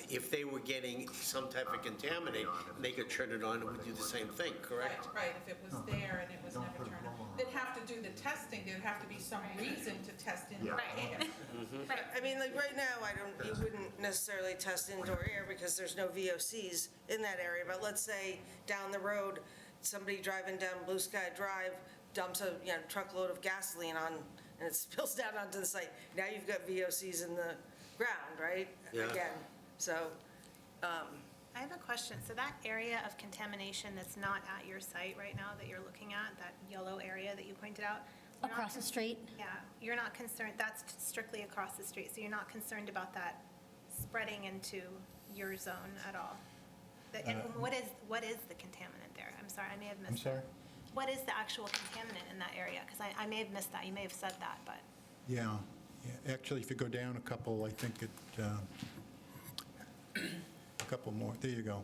if they were getting some type of contaminant, they could turn it on, it would do the same thing, correct? Right, if it was there and it was never turned on. They'd have to do the testing, there'd have to be some reason to test indoor air. I mean, like right now, you wouldn't necessarily test indoor air because there's no VOCs in that area. But let's say down the road, somebody driving down Blue Sky Drive dumps a truckload of gasoline on, and it spills down onto the site. Now you've got VOCs in the ground, right? Yeah. Again, so, I have a question. So that area of contamination that's not at your site right now that you're looking at, that yellow area that you pointed out? you're not Across the street? Yeah, you're not concerned, that's strictly across the street, so you're not concerned about that spreading into your zone at all? And what is the contaminant there? I'm sorry, I may have missed that. I'm sorry? What is the actual contaminant in that area? Because I may have missed that, you may have said that, but. Yeah. Actually, if you go down a couple, I think a couple more, there you go.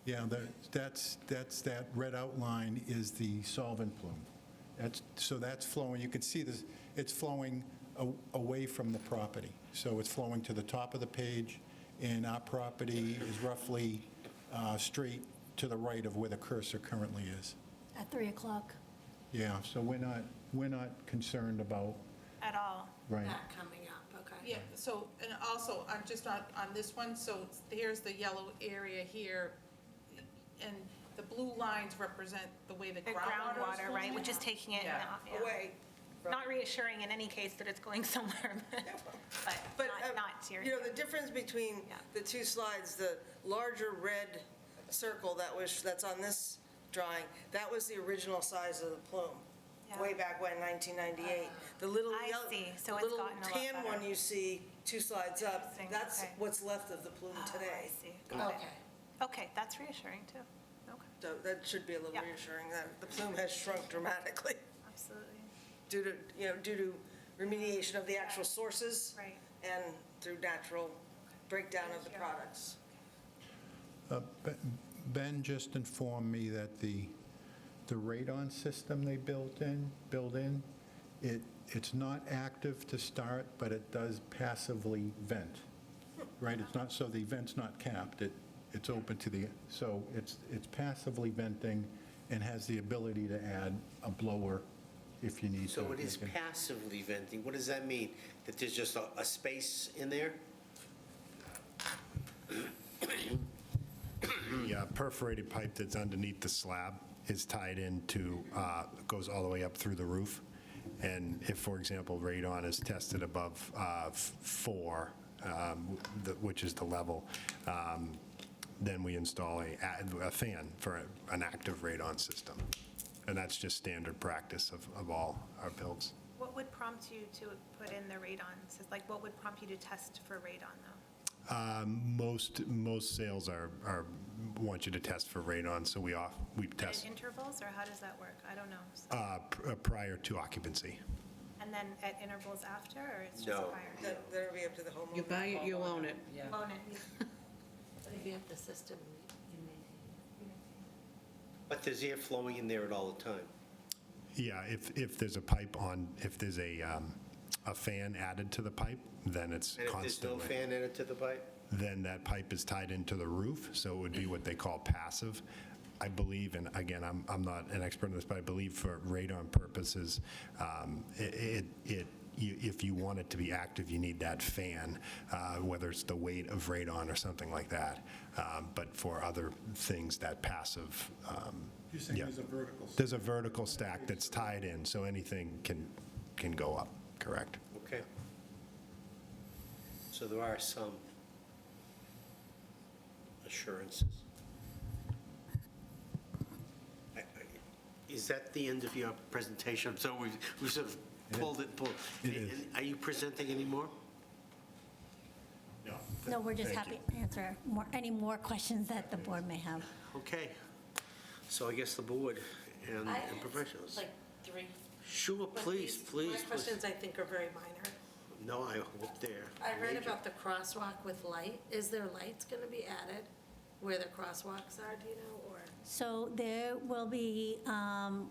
Yeah, that's that red outline is the solvent plume. So that's flowing, you can see this, it's flowing away from the property. So it's flowing to the top of the page, and our property is roughly straight to the right of where the cursor currently is. At 3 o'clock? Yeah, so we're not concerned about, At all. right. That coming up, okay. Yeah, so, and also, I'm just on this one, so here's the yellow area here, and the blue lines represent the way the The groundwater is groundwater, right, flowing. which is taking it Yeah. out, yeah. away. Not reassuring in any case that it's going somewhere, but not to your. The difference between Yeah. the two slides, the larger red circle that's on this drawing, that was the original size of the plume, Yeah. way back when, 1998. The little I yellow, see. So the it's little gotten a lot tan better. one you see, two slides up, Interesting, that's okay. what's left of the plume Oh, today. I see. Got it. Okay. Okay, that's reassuring too. Okay, So that should be a little Yeah. reassuring, that the plume has shrunk dramatically absolutely. due to remediation of the actual sources. Right. And through natural breakdown of the products. Ben just informed me that the radon system they built in, it's not active to start, but it does passively vent, right? It's not, so the vent's not capped, it's open to the, so it's passively venting and has the ability to add a blower if you need to. So it is passively venting. What does that mean? That there's just a space in there? The perforated pipe that's underneath the slab is tied into, goes all the way up through the roof. And if, for example, radon is tested above 4, which is the level, then we install a fan for an active radon system. And that's just standard practice of all our builds. What would prompt you to put in the radon? So like, what would prompt you to test for radon though? Most sales want you to test for radon, so we test At intervals, or how does that work? I don't know. So- prior to occupancy. And then at intervals after, or it's just No. prior? That'll be up to the homeowner. You buy it, you own it. Loan it. But if you have the system, you may. But there's air flowing in there at all the time. Yeah, if there's a pipe on, if there's a fan added to the pipe, then it's And if there's no constantly. fan in it to the pipe? Then that pipe is tied into the roof, so it would be what they call passive. I believe, and again, I'm not an expert in this, but I believe for radon purposes, if you want it to be active, you need that fan, whether it's the weight of radon or something like that. But for other things, that passive. You're saying yeah. there's a vertical stack? There's a vertical stack that's tied in, so anything can go up, correct? Okay. So there are some assurances. Is that the end of your presentation? So we sort of pulled it. It is. Are you presenting any more? No. No, we're just Thank happy to answer any more questions that the board may have. Okay. So I guess the board and I and professionals. Like 3. Sure, But please, these- please. My please. questions, I think, are very minor. No, I hope they're. I heard major. about the crosswalk with light. Is there lights going to be added where the crosswalks are, do you know, or? So there will be,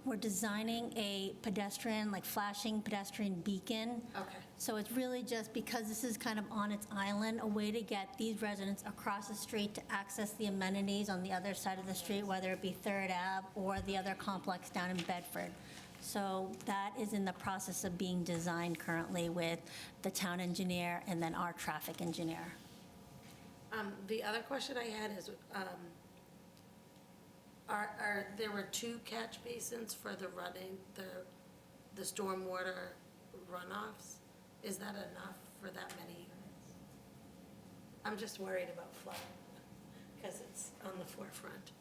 we're designing a pedestrian, like flashing pedestrian beacon. Okay. So it's really just because this is kind of on its island, a way to get these residents across the street to access the amenities on the other side of the street, whether it be Third Ave or the other complex down in Bedford. So that is in the process of being designed currently with the town engineer and then our traffic engineer. The other question I had is, there were 2 catch basins for the running, the stormwater runoffs? Is that enough for that many units? I'm just worried about flooding, because it's on the forefront.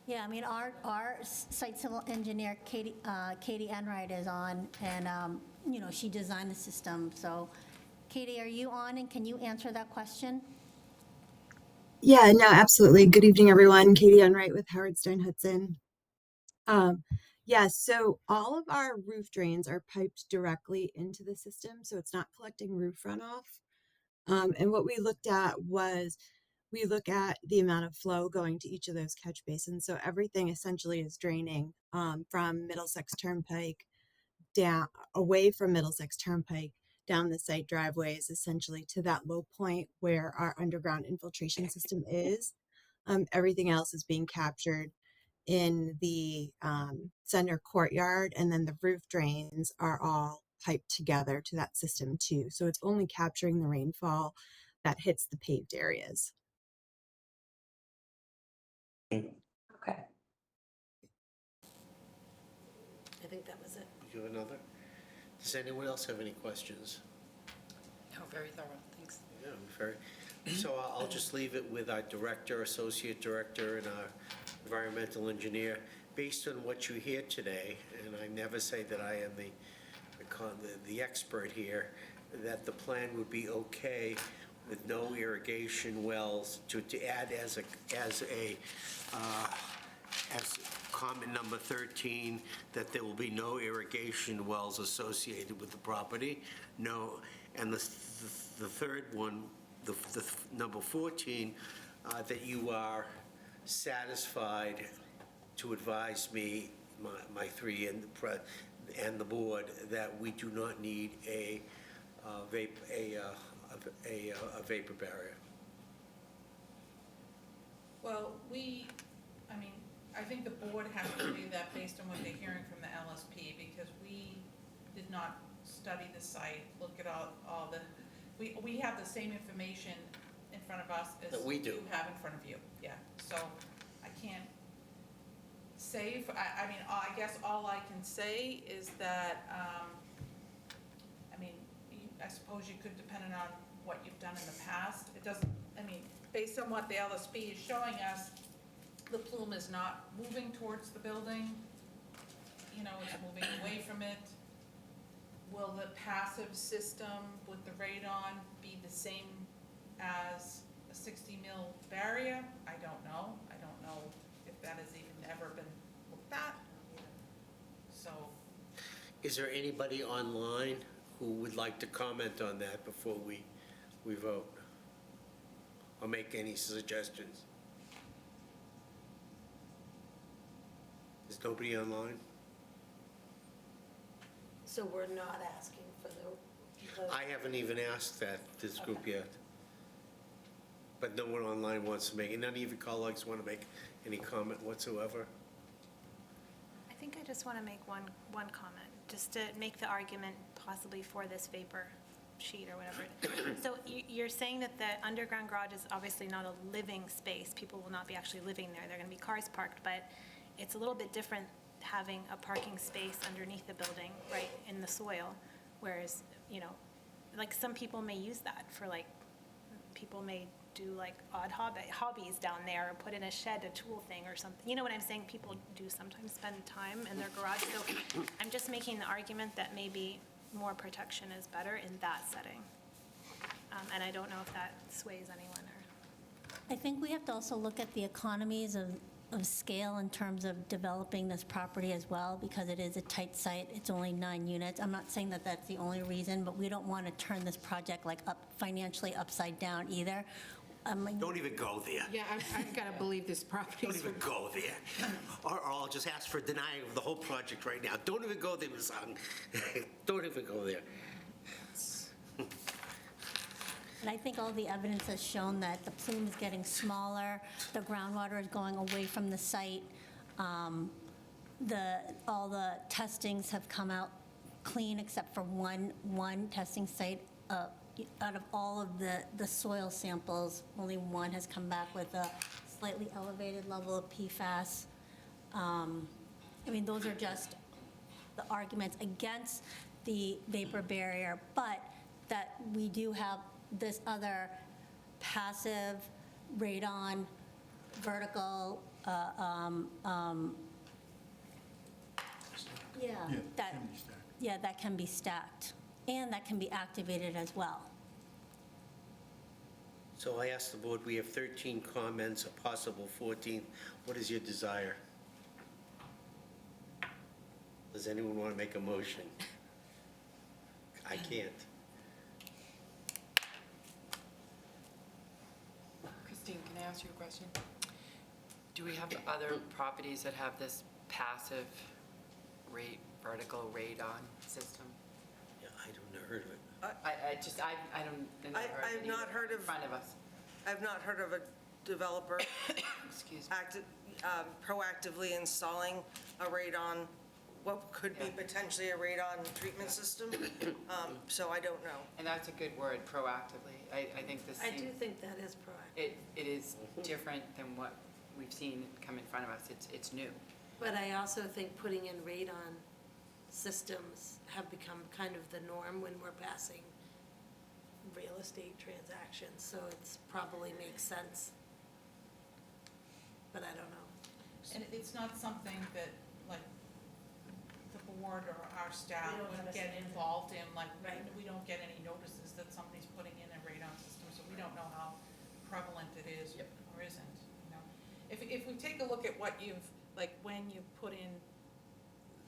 Yeah, I mean, our site civil engineer, Katie Enright, is on, and, she designed the system. So, Katie, are you on, and can you answer that question? Yeah, no, absolutely. Good evening, everyone. Katie Enright with Howard Stein Hudson. Yeah, so all of our roof drains are piped directly into the system, so it's not collecting roof runoff. And what we looked at was we look at the amount of flow going to each of those catch basins. So everything essentially is draining from Middlesex Turnpike down away from Middlesex Turnpike down the site driveways, essentially to that low point where our underground infiltration system is. Everything else is being captured in the center courtyard, and then the roof drains are all piped together to that system too. So it's only capturing the rainfall that hits the paved areas. Okay. I think that was it. You have another? Does anyone else have any questions? No, very thorough, thanks. Yeah, very. So I'll just leave it with our director, associate director, and our environmental engineer. Based on what you hear today, and I never say that I am the expert here, that the plan would be okay with no irrigation wells to add as comment number 13, that there will be no irrigation wells associated with the property. No, and the third one, the number 14, that you are satisfied to advise me, my 3 and the board, that we do not need a vapor barrier. Well, I think the board has to do that based on what they're hearing from the LSP, because we did not study the site, look at all the, we have the same information in front of us as That we do. you have in front of you, yeah. So I can't say, I guess all I can say is that, I suppose you could, depending on what you've done in the past. It doesn't, based on what the LSP is showing us, the plume is not moving towards the building. It's moving away from it. Will the passive system with the radon be the same as a 60 mil barrier? I don't know. I don't know if that has even ever been looked at. So, Is there anybody online who would like to comment on that before we vote? Or make any suggestions? Is nobody online? So we're not asking for the I haven't even asked this group yet. But no one online wants to make, none of your colleagues want to make any comment whatsoever? I think I just want to make one comment, just to make the argument possibly for this vapor sheet or whatever. So you're saying that the underground garage is obviously not a living space. People will not be actually living there. There are going to be cars parked, but it's a little bit different having a parking space underneath the building, right, in the soil, whereas, like, some people may use that for, like, people may do, like, odd hobbies down there, or put in a shed, a tool thing or something. You know what I'm saying? People do sometimes spend time in their garage, so I'm just making the argument that maybe more protection is better in that setting. And I don't know if that sways anyone or. I think we have to also look at the economies of scale in terms of developing this property as well, because it is a tight site. It's only 9 units. I'm not saying that that's the only reason, but we don't want to turn this project like financially upside down either. Don't even go there. Yeah, I've got to believe this property. Don't even go there. Or I'll just ask for denying of the whole project right now. Don't even go there, Ms. Hung. Don't even go there. And I think all the evidence has shown that the plume is getting smaller, the groundwater is going away from the site. All the testings have come out clean except for one testing site. Out of all of the soil samples, only one has come back with a slightly elevated level of PFAS. Those are just the arguments against the vapor barrier, but that we do have this other passive, radon, vertical, that can be stacked, and that can be activated as well. So I asked the board, we have 13 comments, a possible 14th. What is your desire? Does anyone want to make a motion? I can't. Christine, can I ask you a question? Do we have other properties that have this passive vertical radon system? Yeah, I don't heard of it. I don't. I've not heard of. In front of us. I've not heard of a developer Excuse me. proactively installing a radon, what could be potentially a radon treatment system. So I don't know. And that's a good word, proactively. I think this I do seems, think that is proactive. it is different than what we've seen come in front of us. It's new. But I also think putting in radon systems have become kind of the norm when we're passing real estate transactions, so it's probably makes sense. But I don't know. And it's not something that, like, the board or our staff We don't would get understand it. involved in, like, Right. we don't get any notices that somebody's putting in a radon system, so we don't know how prevalent it is or isn't, you know? If we take a look at what you've, like, when you put in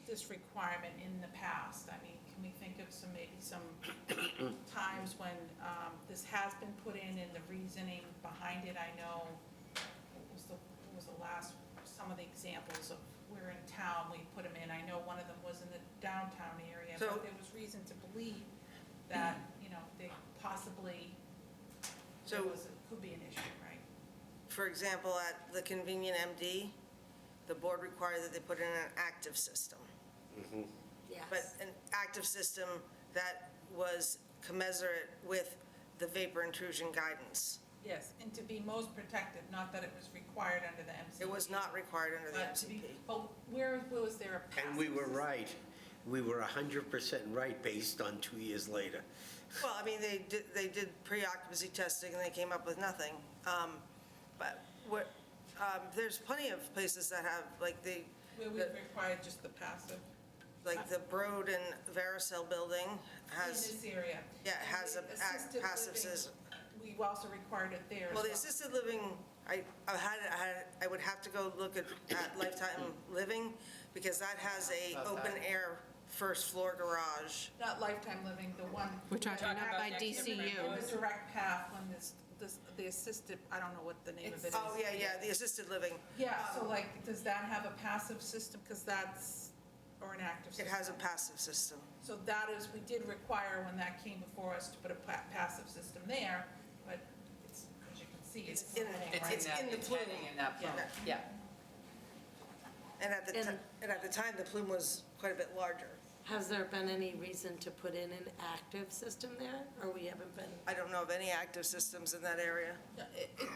this requirement in the past, I mean, can we think of maybe some times when this has been put in and the reasoning behind it? I know, what was the last, some of the examples of where in town we put them in. I know one of them was in the downtown area, So- but there was reason to believe that, they possibly, could be an issue, right? For example, at the Convenient MD, the board required that they put in an active system. Yes. But an active system that was commensurate with the vapor intrusion guidance. Yes, and to be most protected, not that it was required under the MCP. It was not required under the To be- MCP. But where was there a passive? And we were right. We were 100% right based on 2 years later. Well, I mean, they did pre-occupancy testing and they came up with nothing. But there's plenty of places that have, like Where we required just the passive? like the Broad and Vericel building In has, this area. yeah, it has a And the assisted passive living, system. We've also required it there as Well, well. the assisted living, I would have to go look at Lifetime Living, because that has a About that. open-air first-floor garage. Not Lifetime Living, the one. We're talking about by DCU. The direct path when the assisted, I don't know what the name of it is. Oh, yeah, the assisted living. Yeah, so like, does that have a passive system? Because that's, or an active It system? has a passive system. So that is, we did require when that came before us to put a passive system there, but it's, as you can see, it's in- floating, right? in the It's plume. heading in that plume, yeah. And at the time, the plume was quite a bit larger. Has there been any reason to put in an active system there, or we haven't been? I don't know of any active systems in that area.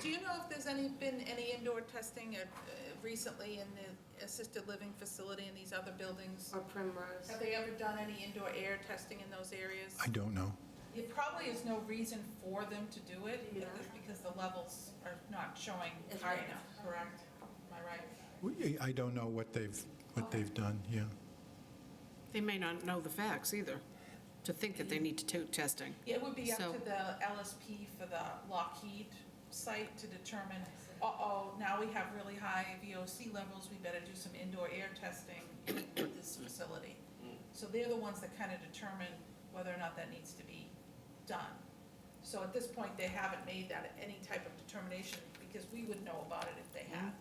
Do you know if there's been any indoor testing recently in the assisted living facility in these other buildings? Or Primrose? Have they ever done any indoor air testing in those areas? I don't know. There probably is no reason for them to do it, Yeah. because the levels are not showing It's high right. enough, correct? Am I right? I don't know what they've done, yeah. They may not know the facts either, to think that they need to do testing. It would be up So- to the LSP for the Lockheed site to determine, now we have really high VOC levels, we better do some indoor air testing in this facility. So they're the ones that kind of determine whether or not that needs to be done. So at this point, they haven't made that any type of determination, because we would know about it if they had.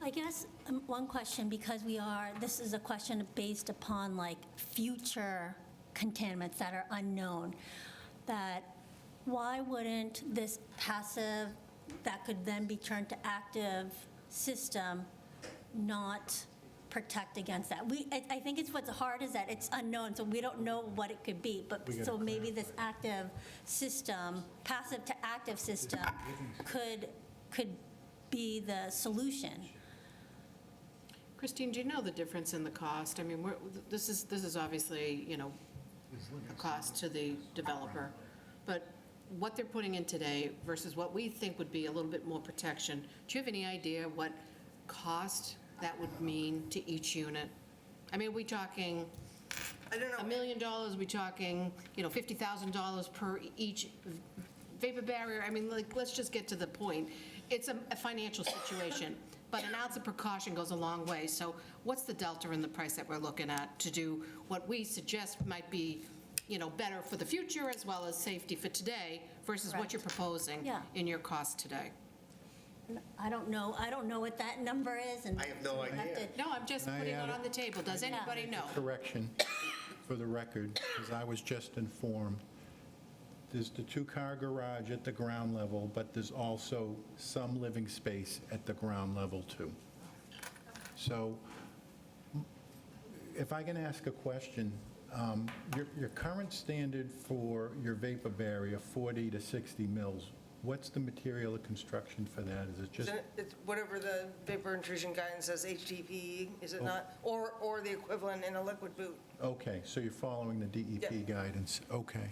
I guess one question, because this is a question based upon like future contaminants that are unknown, that why wouldn't this passive, that could then be turned to active system, not protect against that? I think it's what's hard is that it's unknown, so we don't know what it could be, but We gotta so maybe this active system, passive to active system could be the solution. Christine, do you know the difference in the cost? I mean, this is obviously, a cost to the developer, but what they're putting in today versus what we think would be a little bit more protection, do you have any idea what cost that would mean to each unit? I mean, are we talking I don't know. $1 million, are we talking, $50,000 per each vapor barrier? I mean, like, let's just get to the point. It's a financial situation, but an ounce of precaution goes a long way. So what's the delta in the price that we're looking at to do what we suggest might be, better for the future as well as safety for today versus what Correct. you're proposing Yeah. in your cost today? I don't know what that number is, and. I have no we'll have idea. to- No, I'm just Can I putting add it it? on the table. Does anybody know? Correction for the record, because I was just informed. There's the two-car garage at the ground level, but there's also some living space at the ground level, too. So if I can ask a question, your current standard for your vapor barrier, 40 to 60 mils, what's the material of construction for that? Is it just, It's whatever the vapor intrusion guidance says, HDPE, is it Oh. not? Or the equivalent in a liquid boot. okay, so you're following the DEP Yeah. guidance, okay.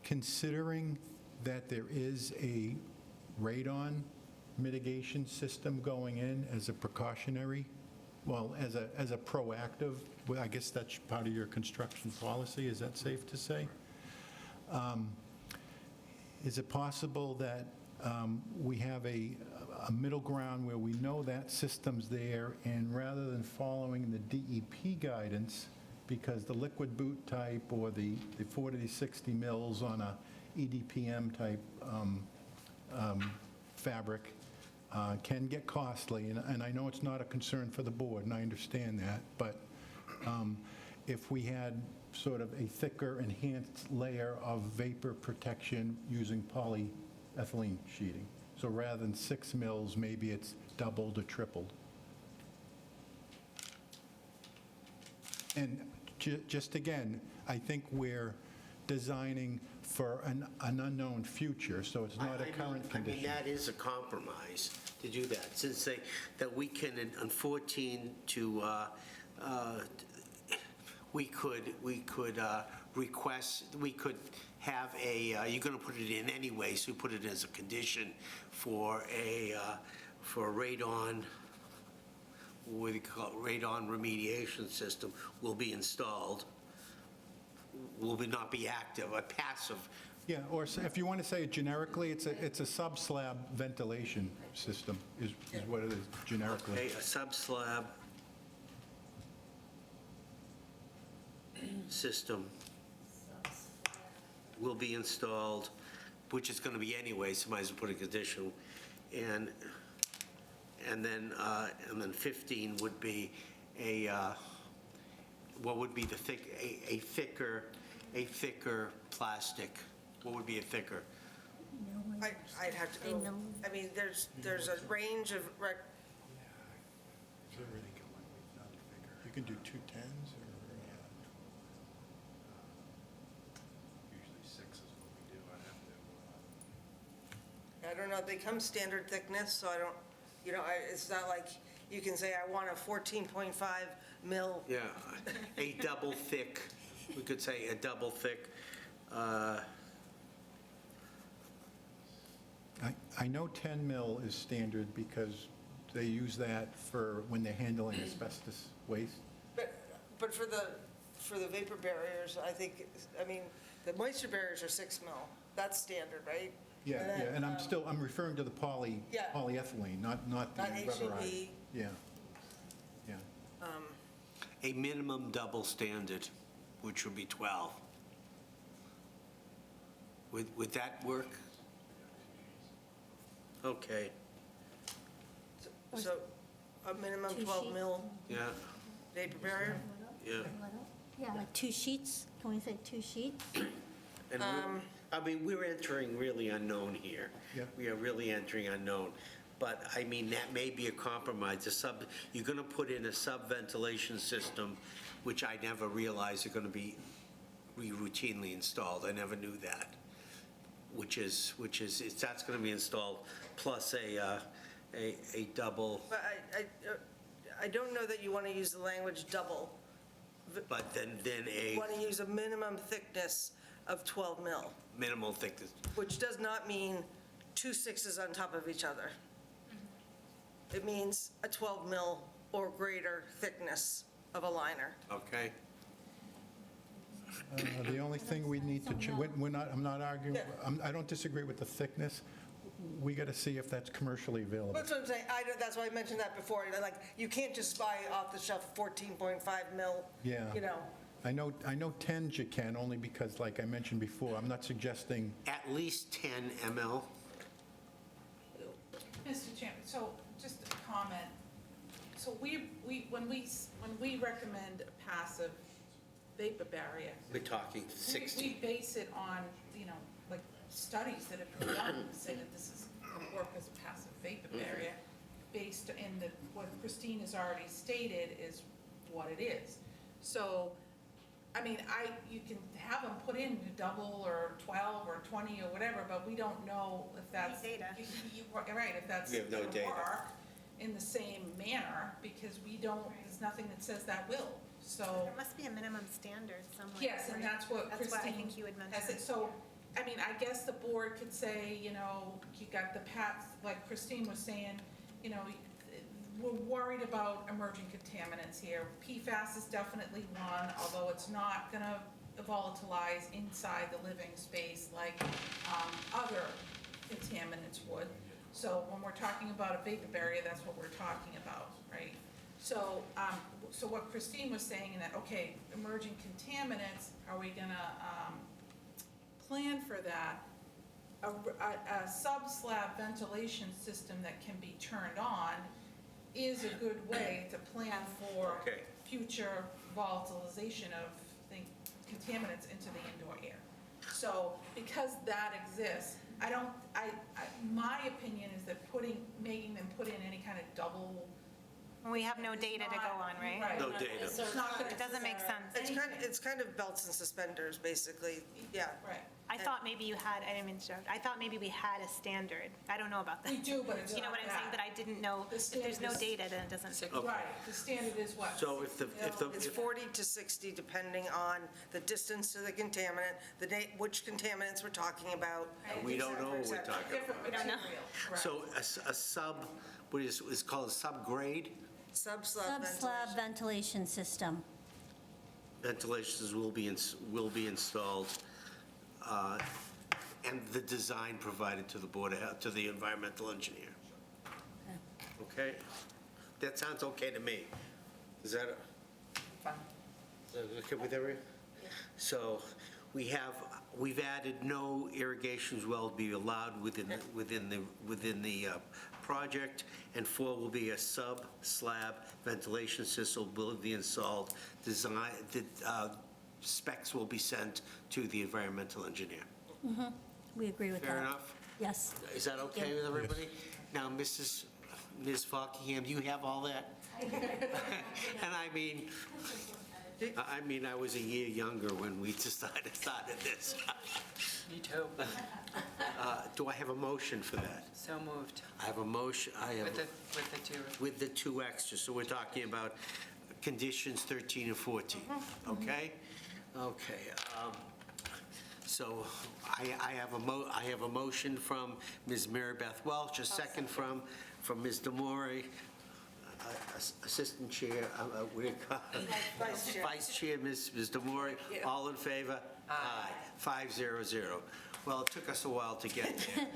Considering that there is a radon mitigation system going in as a precautionary, well, as a proactive, well, I guess that's part of your construction policy, is that safe to say? Is it possible that we have a middle ground where we know that system's there, and rather than following the DEP guidance, because the liquid boot type or the 40 to 60 mils on a EDPM type fabric can get costly, and I know it's not a concern for the board, and I understand that, but if we had sort of a thicker enhanced layer of vapor protection using polyethylene sheeting, so rather than 6 mils, maybe it's doubled or tripled. And just again, I think we're designing for an unknown future, so it's not a current I mean, condition. that is a compromise to do that, since that we can, on 14 to, we could request, we could have you're going to put it in anyway, so we put it as a condition for for radon, what do you call it, radon remediation system will be installed, will not be active, a passive. Yeah, or if you want to say it generically, it's a sub-slab ventilation system is what it is generically. Okay, a sub-slab system will be installed, which is going to be anyway, so might as well put a condition. And then 15 would be what would be a thicker a thicker plastic? What would be a thicker? I'd have to go, I mean, there's a range of, You can do 210s or, usually 6 is what we do. I'd have to, I don't know, they come standard thickness, so I don't, it's not like you can say, I want a 14.5 mil. Yeah, a double thick, we could say a double thick. I know 10 mil is standard because they use that for when they're handling asbestos waste. But for the vapor barriers, I think, I mean, the moisture barriers are 6 mil. That's standard, right? Yeah, then, yeah, and I'm referring to the Yeah. polyethylene, not the Not rubberized. HEP. Yeah, yeah. A minimum double standard, which would be 12. Would that work? Okay, So a minimum Two 12 sheets. mil yeah, vapor barrier? yeah. Yeah, like 2 sheets, can we say 2 sheets? And I mean, we're entering really unknown here. Yeah. We are really entering unknown. But, I mean, that may be a compromise. You're going to put in a sub-ventilation system, which I never realized are going to be routinely installed. I never knew that. That's going to be installed, plus a double, But I don't know that you want to use the language double. but then You want to use a minimum thickness of 12 mil, minimal thickness. which does not mean 2 6s on top of each other. It means a 12 mil or greater thickness of a liner. Okay? The only thing we need to, I'm not arguing, Yeah. I don't disagree with the thickness. We got to see if that's commercially available. That's what I'm saying, that's why I mentioned that before, like, you can't just buy off the shelf 14.5 mil, Yeah. you know. I know 10s you can, only because, like I mentioned before, I'm not suggesting, At least 10 ml. Mr. Chairman, so just a comment. So when we recommend a passive vapor barrier, We're talking 60. we base it on, like studies that have been done, say that this is going to work as a passive vapor barrier, based in what Christine has already stated is what it is. So, I mean, you can have them put in double or 12 or 20 or whatever, but we don't know if that's. Data. Right, if that's We have no gonna data. work in the same manner, because there's nothing that says that will, so. There must be a minimum standard somewhere. Yes, and right? that's what Christine. That's what I think you had has mentioned. it. So, I mean, I guess the board could say, you got the like Christine was saying, we're worried about emerging contaminants here. PFAS is definitely one, although it's not gonna volatilize inside the living space like other contaminants would. So when we're talking about a vapor barrier, that's what we're talking about, right? So, so what Christine was saying, that, okay, emerging contaminants, are we gonna plan for that? A sub-slab ventilation system that can be turned on is a good way to plan for Okay. future volatilization of contaminants into the indoor air. So because that exists, my opinion is that making them put in any kind of double. We have no data to go on, right? No data. It's not gonna. It doesn't make sense. It's kind of belts and suspenders, basically, yeah. Right. I thought maybe you had, I didn't mean to interrupt. I thought maybe we had a standard. I don't know about that. We do, but it's You know not what I'm saying? that. But I didn't know, The if there's no standard is- data, then it doesn't. Okay. Right, the standard is what? So if the, It's 40 to 60, depending on the distance to the contaminant, which contaminants we're talking about. we don't know what we're et cetera. talking about. Different don't know. material, correct. So a sub, what is called a subgrade? Sub-slab Sub-slab ventilation system. Ventilations will be installed, and the design provided to the board, to the environmental engineer. Okay? That sounds okay to me. Is that Fine. okay with everyone? So we've added no irrigation well to be allowed within the project, and 4 will be a sub-slab ventilation system will be installed, specs will be sent to the environmental engineer. We agree with that. Fair enough? Yes. Is that okay with everybody? Now, Ms. Fockingham, do you have all that? And I was a year younger when we started this. Me too. Do I have a motion for that? So moved. I have a motion, With the two. with the two extras, so we're talking about conditions 13 and 14, okay? Okay, so I have a motion from Ms. Mary Beth Welch, a second from Ms. Demore, Assistant Chair, Vice Chair. Vice Chair, Ms. Demore, all in favor? Aye. 500. Well, it took us a while to get there.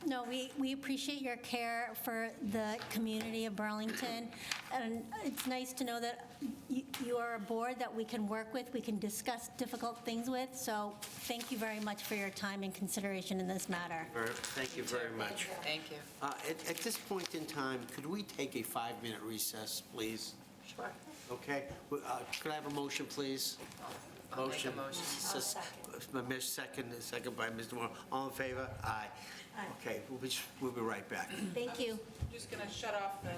No, we appreciate your care for the community of Burlington, and it's nice to know that you are a board that we can work with, we can discuss difficult things with, so thank you very much for your time and consideration in this matter. Thank you very much. Thank you. At this point in time, could we take a 5-minute recess, please? Sure. Okay? Could I have a motion, please? I'll make a motion. Second by Ms. Demore. All in favor? Aye. Okay, we'll be right back. Thank you. I'm just going to shut off the